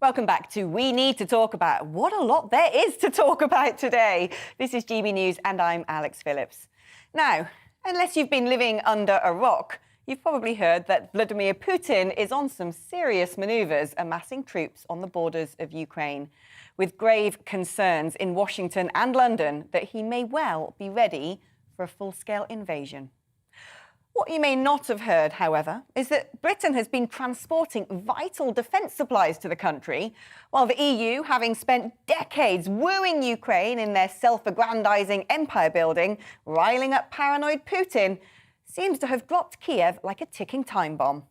Welcome back to We Need to Talk About. What a lot there is to talk about today. This is GB News and I'm Alex Phillips. Now, unless you've been living under a rock, you've probably heard that Vladimir Putin is on some serious manoeuvres, amassing troops on the borders of Ukraine, with grave concerns in Washington and London that he may well be ready for a full-scale invasion. What you may not have heard, however, is that Britain has been transporting vital defence supplies to the country, while the EU, having spent decades wooing Ukraine in their self-aggrandising empire building, riling up paranoid Putin, seems to have dropped Kiev like a ticking time bomb.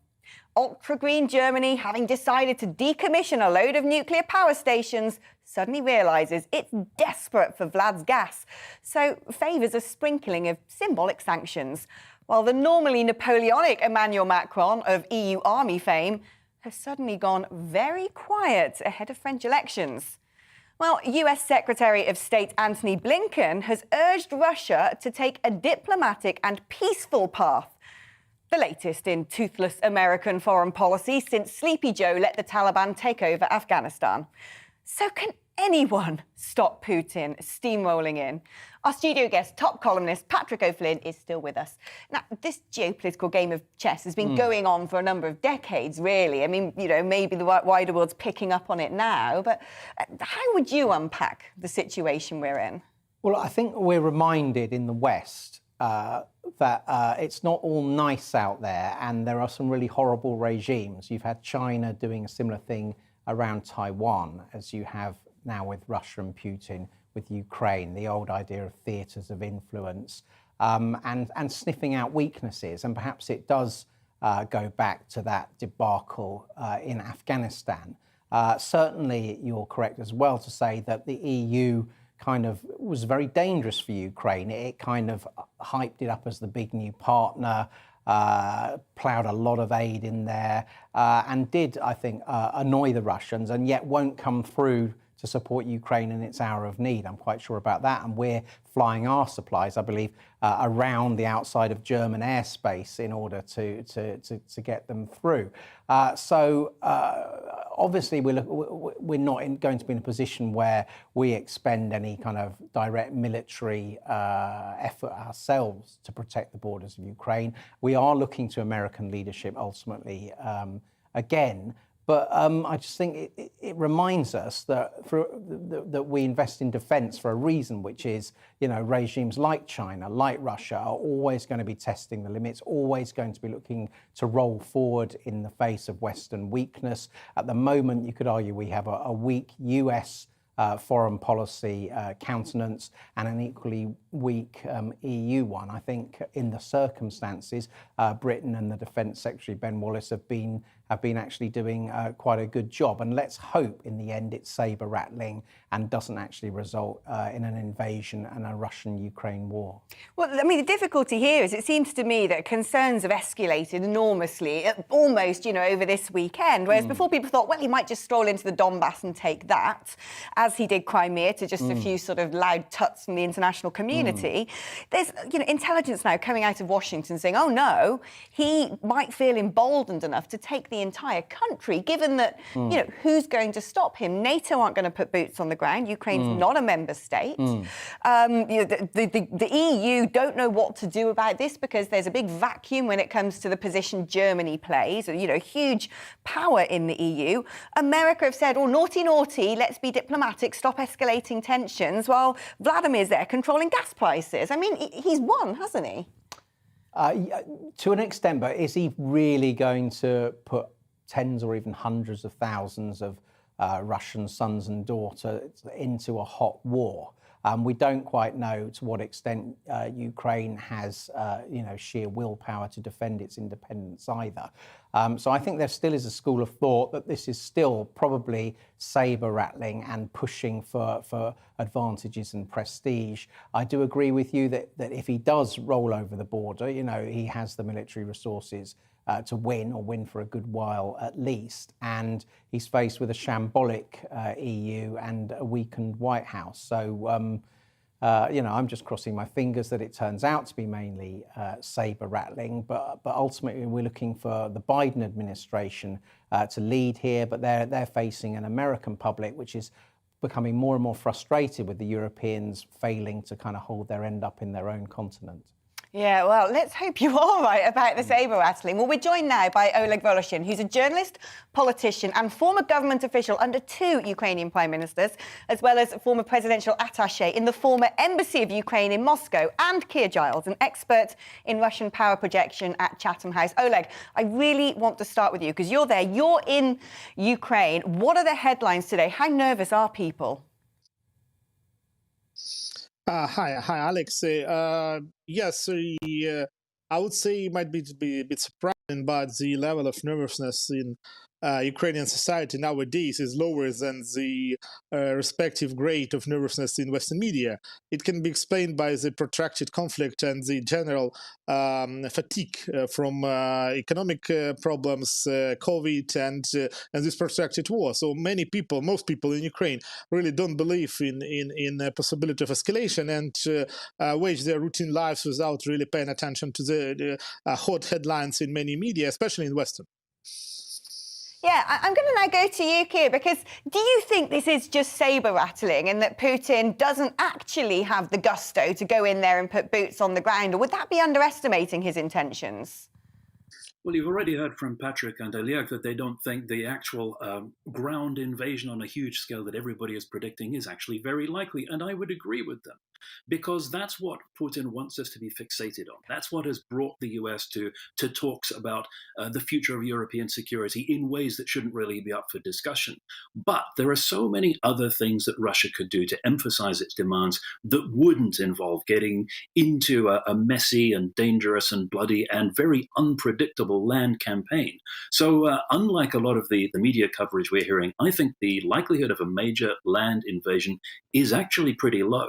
Ultra-green Germany, having decided to decommission a load of nuclear power stations, suddenly realises it's desperate for Vlad's gas, so favours a sprinkling of symbolic sanctions, while the normally Napoleonic Emmanuel Macron of EU army fame has suddenly gone very quiet ahead of French elections. Well, US Secretary of State Antony Blinken has urged Russia to take a diplomatic and peaceful path, the latest in toothless American foreign policy since Sleepy Joe let the Taliban take over Afghanistan. So can anyone stop Putin steamrolling in? Our studio guest, top columnist Patrick O'Flynn, is still with us. Now, this geopolitical game of chess has been going on for a number of decades, really. I mean, you know, maybe the wider world's picking up on it now, but how would you unpack the situation we're in? Well, I think we're reminded in the West that it's not all nice out there, and there are some really horrible regimes. You've had China doing a similar thing around Taiwan, as you have now with Russia and Putin, with Ukraine, the old idea of theatres of influence, and sniffing out weaknesses. And perhaps it does go back to that debacle in Afghanistan. Certainly, you're correct as well to say that the EU kind of was very dangerous for Ukraine. It kind of hyped it up as the big new partner, ploughed a lot of aid in there, and did, I think, annoy the Russians, and yet won't come through to support Ukraine in its hour of need. I'm quite sure about that. And we're flying our supplies, I believe, around the outside of German airspace in order to get them through. So obviously, we're not going to be in a position where we expend any kind of direct military effort ourselves to protect the borders of Ukraine. We are looking to American leadership ultimately again. But I just think it reminds us that that we invest in defence for a reason, which is, you know, regimes like China, like Russia, are always going to be testing the limits, always going to be looking to roll forward in the face of Western weakness. At the moment, you could argue we have a weak US foreign policy countenance and an equally weak EU one. I think in the circumstances, Britain and the Defence Secretary Ben Wallace have been actually doing quite a good job. And let's hope in the end it's saber rattling and doesn't actually result in an invasion and a Russian-Ukraine war. Well, I mean, the difficulty here is it seems to me that concerns have escalated enormously, almost, you know, over this weekend, whereas before people thought, well, he might just stroll into the Donbass and take that, as he did Crimea, to just a few sort of loud tuts from the international community. impunity. There's intelligence now coming out of Washington saying, oh no, he might feel emboldened enough to take the entire country, given that, who's going to stop him? NATO aren't going to put boots on the ground. Ukraine's not a member state. The EU don't know what to do about this because there's a big vacuum when it comes to the position Germany plays, huge power in the EU. America have said, oh, naughty, naughty, let's be diplomatic, stop escalating tensions, while Vladimir's there controlling gas prices. I mean, he's won, hasn't he? To an extent, but is he really going to put tens or even hundreds of thousands of Russian sons and daughters into a hot war? We don't quite know to what extent Ukraine has, sheer willpower to defend its independence either. So I think there still is a school of thought that this is still probably saber-rattling and pushing for advantages and prestige. I do agree with you that if he does roll over the border, he has the military resources to win for a good while at least. And he's faced with a shambolic EU and a weakened White House. So, I'm just crossing my fingers that it turns out to be mainly saber-rattling. But ultimately, we're looking for the Biden administration to lead here. But they're facing an American public which is becoming more and more frustrated with the Europeans failing to kind of hold their end up in their own continent. Yeah, well, let's hope you're all right about the saber-rattling. Well, we're joined now by Oleh Voloshin, who's a journalist, politician and former government official under 2 Ukrainian prime ministers, as well as a former presidential attaché in the former embassy of Ukraine in Moscow, and Keir Giles, an expert in Russian power projection at Chatham House. Oleg, I really want to start with you because you're there, you're in Ukraine. What are the headlines today? How nervous are people? Hi, Alex. Yes, I would say it might be a bit surprising, but the level of nervousness in Ukrainian society nowadays is lower than the respective grade of nervousness in Western media. It can be explained by the protracted conflict and the general fatigue from economic problems, COVID, and this protracted war. So most people in Ukraine really don't believe in a possibility of escalation and wage their routine lives without really paying attention to the hot headlines in many media, especially in Western. Yeah, I'm going to now go to you, Keir, because do you think this is just saber-rattling and that Putin doesn't actually have the gusto to go in there and put boots on the ground, or would that be underestimating his intentions? Well, you've already heard from Patrick and Oleg that they don't think the actual ground invasion on a huge scale that everybody is predicting is actually very likely, and I would agree with them. Because that's what Putin wants us to be fixated on. That's what has brought the US to talks about the future of European security in ways that shouldn't really be up for discussion. But there are so many other things that Russia could do to emphasize its demands that wouldn't involve getting into a messy and dangerous and bloody and very unpredictable land campaign. So unlike a lot of the media coverage we're hearing, I think the likelihood of a major land invasion is actually pretty low.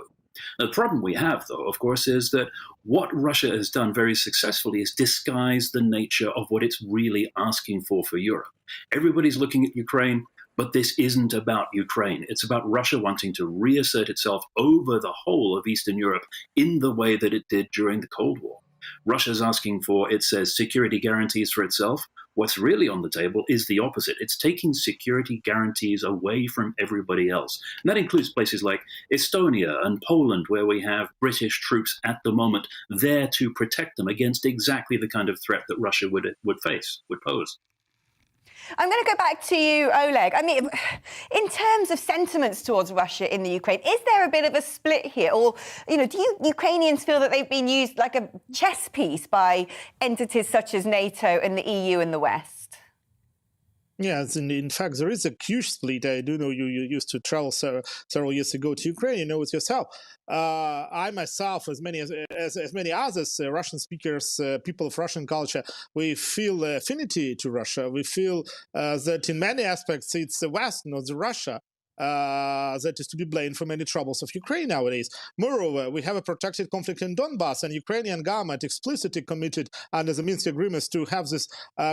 The problem we have, though, of course, is that what Russia has done very successfully is disguise the nature of what it's really asking for Europe. Everybody's looking at Ukraine, but this isn't about Ukraine. It's about Russia wanting to reassert itself over the whole of Eastern Europe in the way that it did during the Cold War. Russia's asking for, it says, security guarantees for itself. What's really on the table is the opposite. It's taking security guarantees away from everybody else. And that includes places like Estonia and Poland, where we have British troops at the moment there to protect them against exactly the kind of threat that Russia would pose. I'm going to go back to you, Oleg. I mean, in terms of sentiments towards Russia in the Ukraine, is there a bit of a split here? Or, do Ukrainians feel that they've been used like a chess piece by entities such as NATO and the EU in the West? Yes, in fact, there is a huge split. I do know you used to travel several years ago to Ukraine. You know it yourself. I myself, as many others, Russian speakers, people of Russian culture, we feel affinity to Russia. We feel that in many aspects it's the West, not the Russia. that is to be blamed for many troubles of Ukraine nowadays. Moreover, we have a protracted conflict in Donbass, and Ukrainian government explicitly committed under the Minsk agreements to have this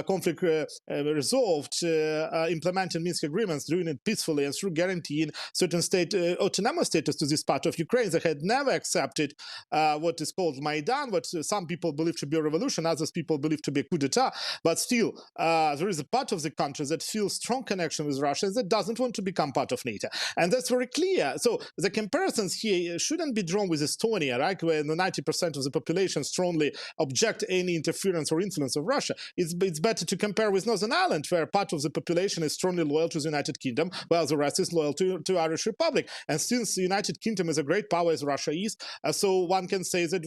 conflict resolved, implementing Minsk agreements, doing it peacefully and through guaranteeing certain state autonomous status to this part of Ukraine. They had never accepted what is called Maidan, what some people believe to be a revolution, others people believe to be a coup d'etat. But still, there is a part of the country that feels strong connection with Russia that doesn't want to become part of NATO. And that's very clear. So the comparisons here shouldn't be drawn with Estonia, right, where 90% of the population strongly object any interference or influence of Russia. It's better to compare with Northern Ireland, where part of the population is strongly loyal to the United Kingdom, while the rest is loyal to Irish Republic. And since the United Kingdom is a great power as Russia is, so one can say that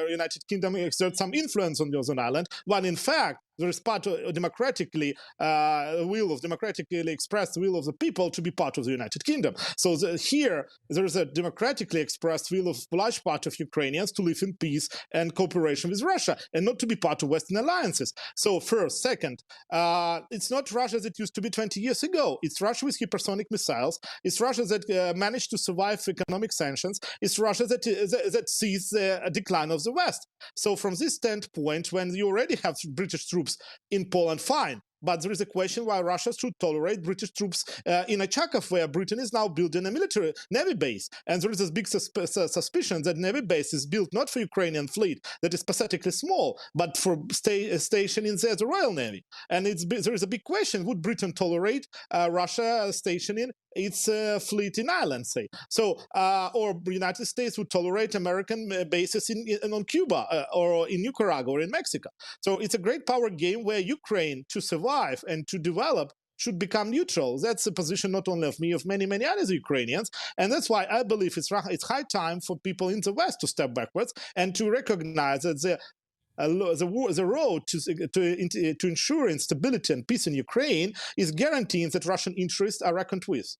United Kingdom exerts some influence on Northern Ireland, when in fact there is part of democratically expressed will of the people to be part of the United Kingdom. So here there is a democratically expressed will of a large part of Ukrainians to live in peace and cooperation with Russia and not to be part of Western alliances. So first. Second, it's not Russia that used to be 20 years ago. It's Russia with hypersonic missiles. It's Russia that managed to survive economic sanctions. It's Russia that sees the decline of the West. So from this standpoint, when you already have British troops in Poland, fine. But there is a question why Russia should tolerate British troops in Achakov, where Britain is now building a military navy base. And there is this big suspicion that navy base is built not for Ukrainian fleet that is pathetically small, but for stationing there the Royal Navy. And there is a big question, would Britain tolerate Russia stationing its fleet in Ireland, say? So, or the United States would tolerate American bases on Cuba or in Nicaragua or in Mexico. So it's a great power game where Ukraine, to survive and to develop, should become neutral. That's the position not only of me, of many, many other Ukrainians. And that's why I believe it's high time for people in the West to step backwards and to recognize that the road to ensuring stability and peace in Ukraine is guaranteeing that Russian interests are reckoned with.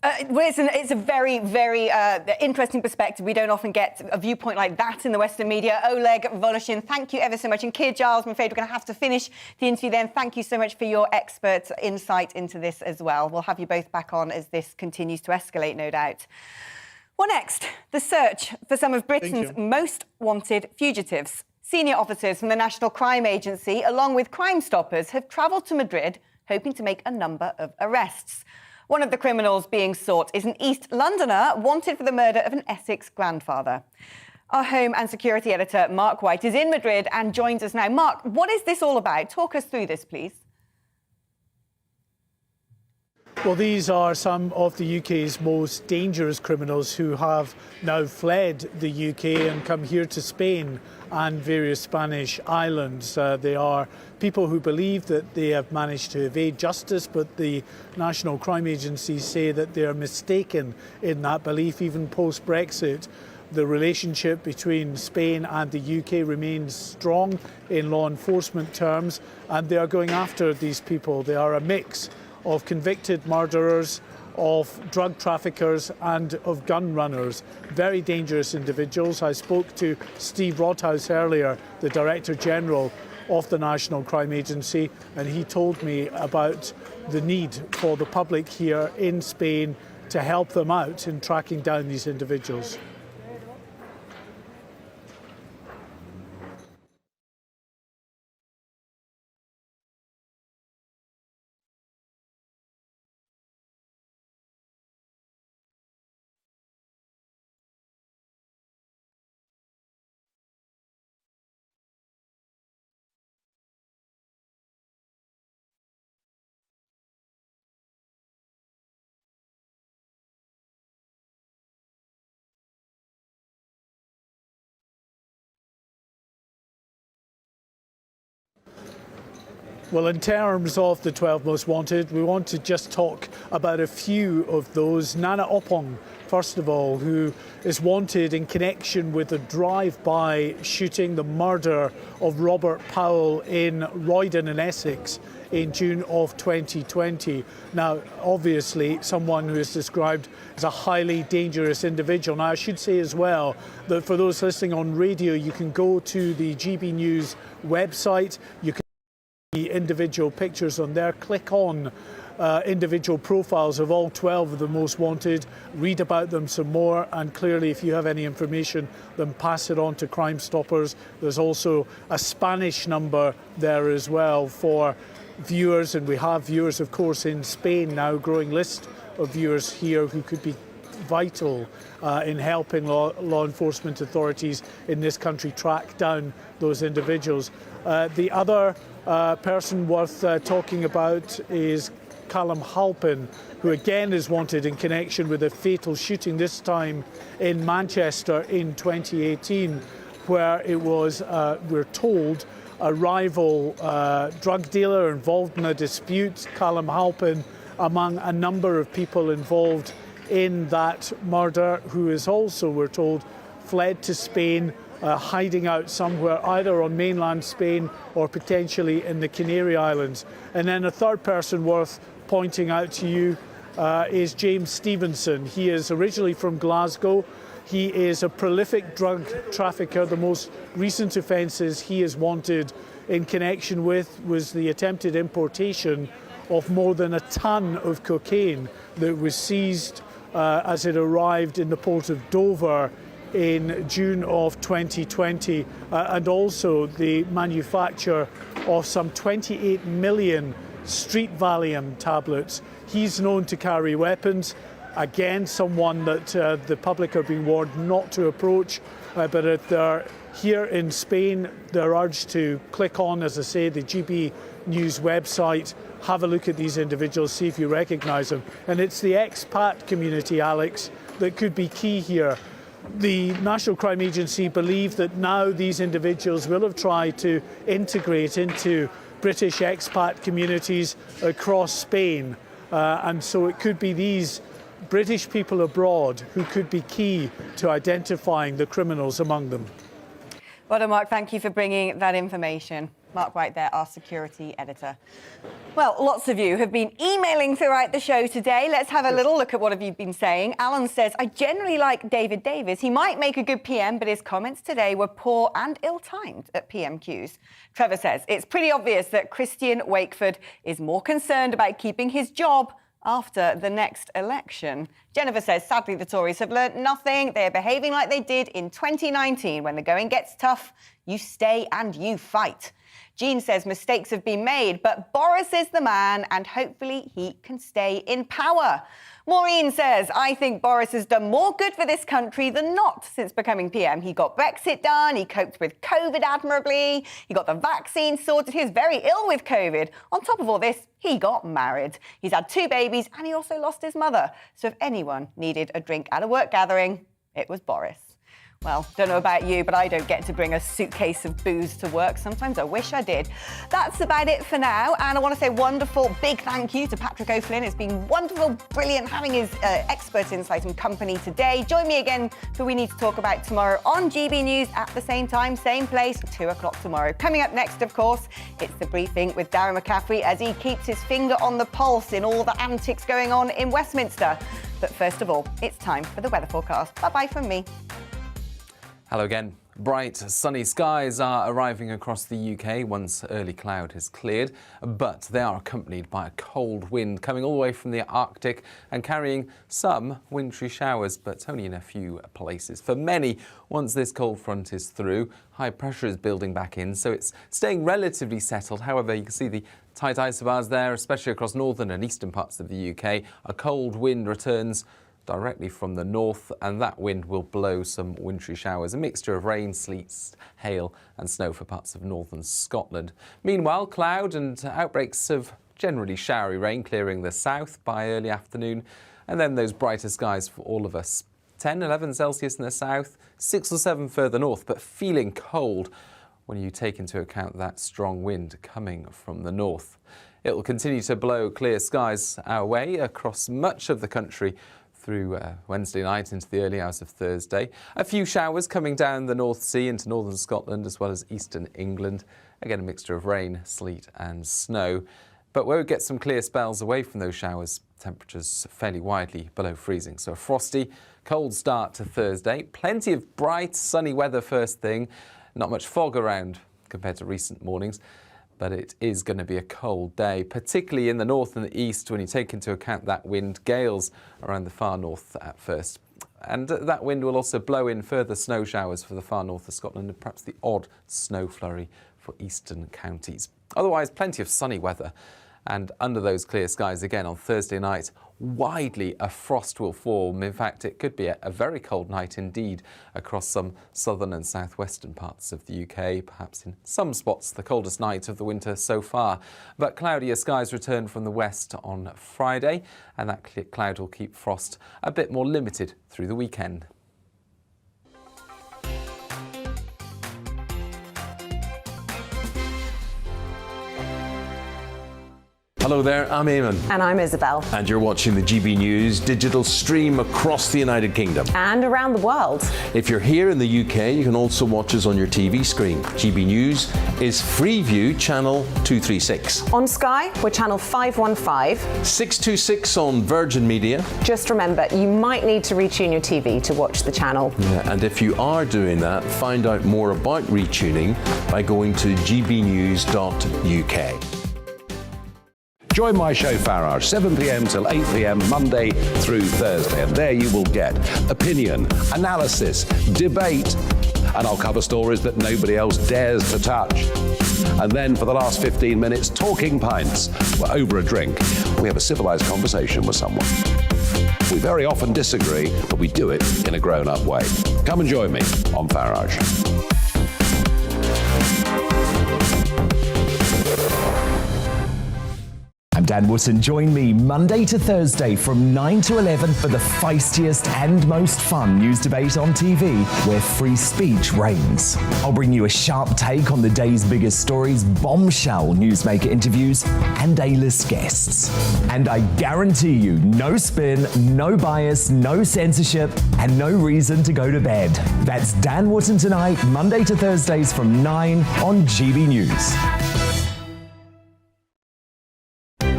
It's a very, very interesting perspective. We don't often get a viewpoint like that in the Western media. Oleh Voloshin, thank you ever so much. And Keir Giles, I'm afraid we're going to have to finish the interview then. Thank you so much for your expert insight into this as well. We'll have you both back on as this continues to escalate, no doubt. Well, next, the search for some of Britain's most wanted fugitives. Senior officers from the National Crime Agency, along with Crime Stoppers, have travelled to Madrid hoping to make a number of arrests. One of the criminals being sought is an East Londoner wanted for the murder of an Essex grandfather. Our Home and Security Editor, Mark White, is in Madrid and joins us now. Mark, what is this all about? Talk us through this, please. Well, these are some of the UK's most dangerous criminals who have now fled the UK and come here to Spain and various Spanish islands. They are people who believe that they have managed to evade justice, but the National Crime Agency say that they are mistaken in that belief. Even post-Brexit, the relationship between Spain and the UK remains strong in law enforcement terms, and they are going after these people. They are a mix of convicted murderers, of drug traffickers and of gun runners. Very dangerous individuals. I spoke to Steve Rodhouse earlier, the Director General of the National Crime Agency, and he told me about the need for the public here in Spain to help them out in tracking down these individuals. Well, in terms of the 12 most wanted, we want to just talk about a few of those. Nana Oppong, first of all, who is wanted in connection with a drive-by shooting, the murder of Robert Powell in Roydon in Essex in June of 2020. Now, obviously, someone who is described as a highly dangerous individual. Now, I should say as well that for those listening on radio, you can go to the GBNews website. You can see individual pictures on there. Click on individual profiles of all 12 of the most wanted, read about them some more, and clearly if you have any information, then pass it on to Crime Stoppers. There's also a Spanish number there as well for viewers, and we have viewers, of course, in Spain now, growing list of viewers here who could be vital in helping law enforcement authorities in this country track down those individuals. The other person worth talking about is Callum Halpin, who again is wanted in connection with a fatal shooting, this time in Manchester in 2018, where it was, we're told, a rival drug dealer involved in a dispute. Callum Halpin among a number of people involved in that murder, who is also, we're told, fled to Spain, hiding out somewhere either on mainland Spain or potentially in the Canary Islands. And then a third person worth pointing out to you is James Stevenson. He is originally from Glasgow. He is a prolific drug trafficker. The most recent offences he is wanted in connection with was the attempted importation of more than a tonne of cocaine that was seized as it arrived in the port of Dover in June of 2020, and also the manufacture of some 28 million street Valium tablets. He's known to carry weapons. Again, someone that the public are being warned not to approach, but if they're here in Spain, they're urged to click on, as I say, the GB News website, have a look at these individuals, see if you recognise them. And it's the expat community, Alex, that could be key here. The National Crime Agency believe that now these individuals will have tried to integrate into British expat communities across Spain. And so it could be these British people abroad who could be key to identifying the criminals among them. Well, Mark, thank you for bringing that information. Mark Wright there, our security editor. Well, lots of you have been emailing throughout the show today. Let's have a little look at what have you been saying. Alan says, I generally like David Davis. He might make a good PM, but his comments today were poor and ill-timed at PMQs. Trevor says, it's pretty obvious that Christian Wakeford is more concerned about keeping his job after the next election. Jennifer says, sadly, the Tories have learnt nothing. They are behaving like they did in 2019. When the going gets tough, you stay and you fight. Jean says mistakes have been made, but Boris is the man and hopefully he can stay in power. Maureen says, I think Boris has done more good for this country than not since becoming PM. He got Brexit done, he coped with COVID admirably, he got the vaccine sorted, he was very ill with COVID. On top of all this, he got married. He's had 2 babies and he also lost his mother. So if anyone needed a drink at a work gathering, it was Boris. Well, don't know about you, but I don't get to bring a suitcase of booze to work. Sometimes I wish I did. That's about it for now. And I want to say wonderful, big thank you to Patrick O'Flynn. It's been wonderful, brilliant having his expert insight and company today. Join me again for We Need to Talk About tomorrow on GB News at the same time, same place, 2 o'clock tomorrow. Coming up next, of course, it's the briefing with Darren McCaffrey as he keeps his finger on the pulse in all the antics going on in Westminster. But first of all, it's time for the weather forecast. Bye-bye from me. Hello again. Bright, sunny skies are arriving across the UK once early cloud has cleared, but they are accompanied by a cold wind coming all the way from the Arctic and carrying some wintry showers, but only in a few places. For many, once this cold front is through, high pressure is building back in, so it's staying relatively settled. However, you can see the tight isobars there, especially across northern and eastern parts of the UK. A cold wind returns directly from the north, and that wind will blow some wintry showers, a mixture of rain, sleet, hail and snow for parts of northern Scotland. Meanwhile, cloud and outbreaks of generally showery rain clearing the south by early afternoon, and then those brighter skies for all of us. 10, 11 Celsius in the south, 6 or 7 further north, but feeling cold when you take into account that strong wind coming from the north. It will continue to blow clear skies our way across much of the country through Wednesday night into the early hours of Thursday. A few showers coming down the North Sea into northern Scotland as well as eastern England. Again, a mixture of rain, sleet and snow. But we'll get some clear spells away from those showers. Temperatures fairly widely below freezing. So a frosty, cold start to Thursday. Plenty of bright, sunny weather first thing. Not much fog around compared to recent mornings. but it is going to be a cold day, particularly in the north and the east when you take into account that wind, gales around the far north at first. And that wind will also blow in further snow showers for the far north of Scotland and perhaps the odd snow flurry for eastern counties. Otherwise, plenty of sunny weather. And under those clear skies again on Thursday night, widely a frost will form. In fact, it could be a very cold night indeed across some southern and southwestern parts of the UK, perhaps in some spots the coldest night of the winter so far. But cloudier skies return from the west on Friday, and that cloud will keep frost a bit more limited through the weekend. Hello there, I'm Eamon. And I'm Isabel. And you're watching the GB News digital stream across the United Kingdom. And around the world. If you're here in the UK, you can also watch us on your TV screen. GB News is Freeview channel 236. On Sky, we're channel 515. 626 on Virgin Media. Just remember, you might need to retune your TV to watch the channel. Yeah, and if you are doing that, find out more about retuning by going to gbnews.uk. Join my show Farage, 7 p.m. till 8 p.m. Monday through Thursday. And there you will get opinion, analysis, debate, and I'll cover stories that nobody else dares to touch. And then for the last 15 minutes, talking pints. We're over a drink. We have a civilized conversation with someone. We very often disagree, but we do it in a grown-up way. Come and join me on Farage. I'm Dan Wootton. Join me Monday to Thursday from 9 to 11 for the feistiest and most fun news debate on TV, where free speech reigns. I'll bring you a sharp take on the day's biggest stories, bombshell newsmaker interviews, and A-list guests. And I guarantee you, no spin, no bias, no censorship, and no reason to go to bed. That's Dan Wootton tonight, Monday to Thursdays from 9 on GB News.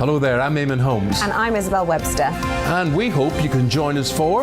Hello there, I'm Eamon Holmes. And I'm Isabel Webster. And we hope you can join us for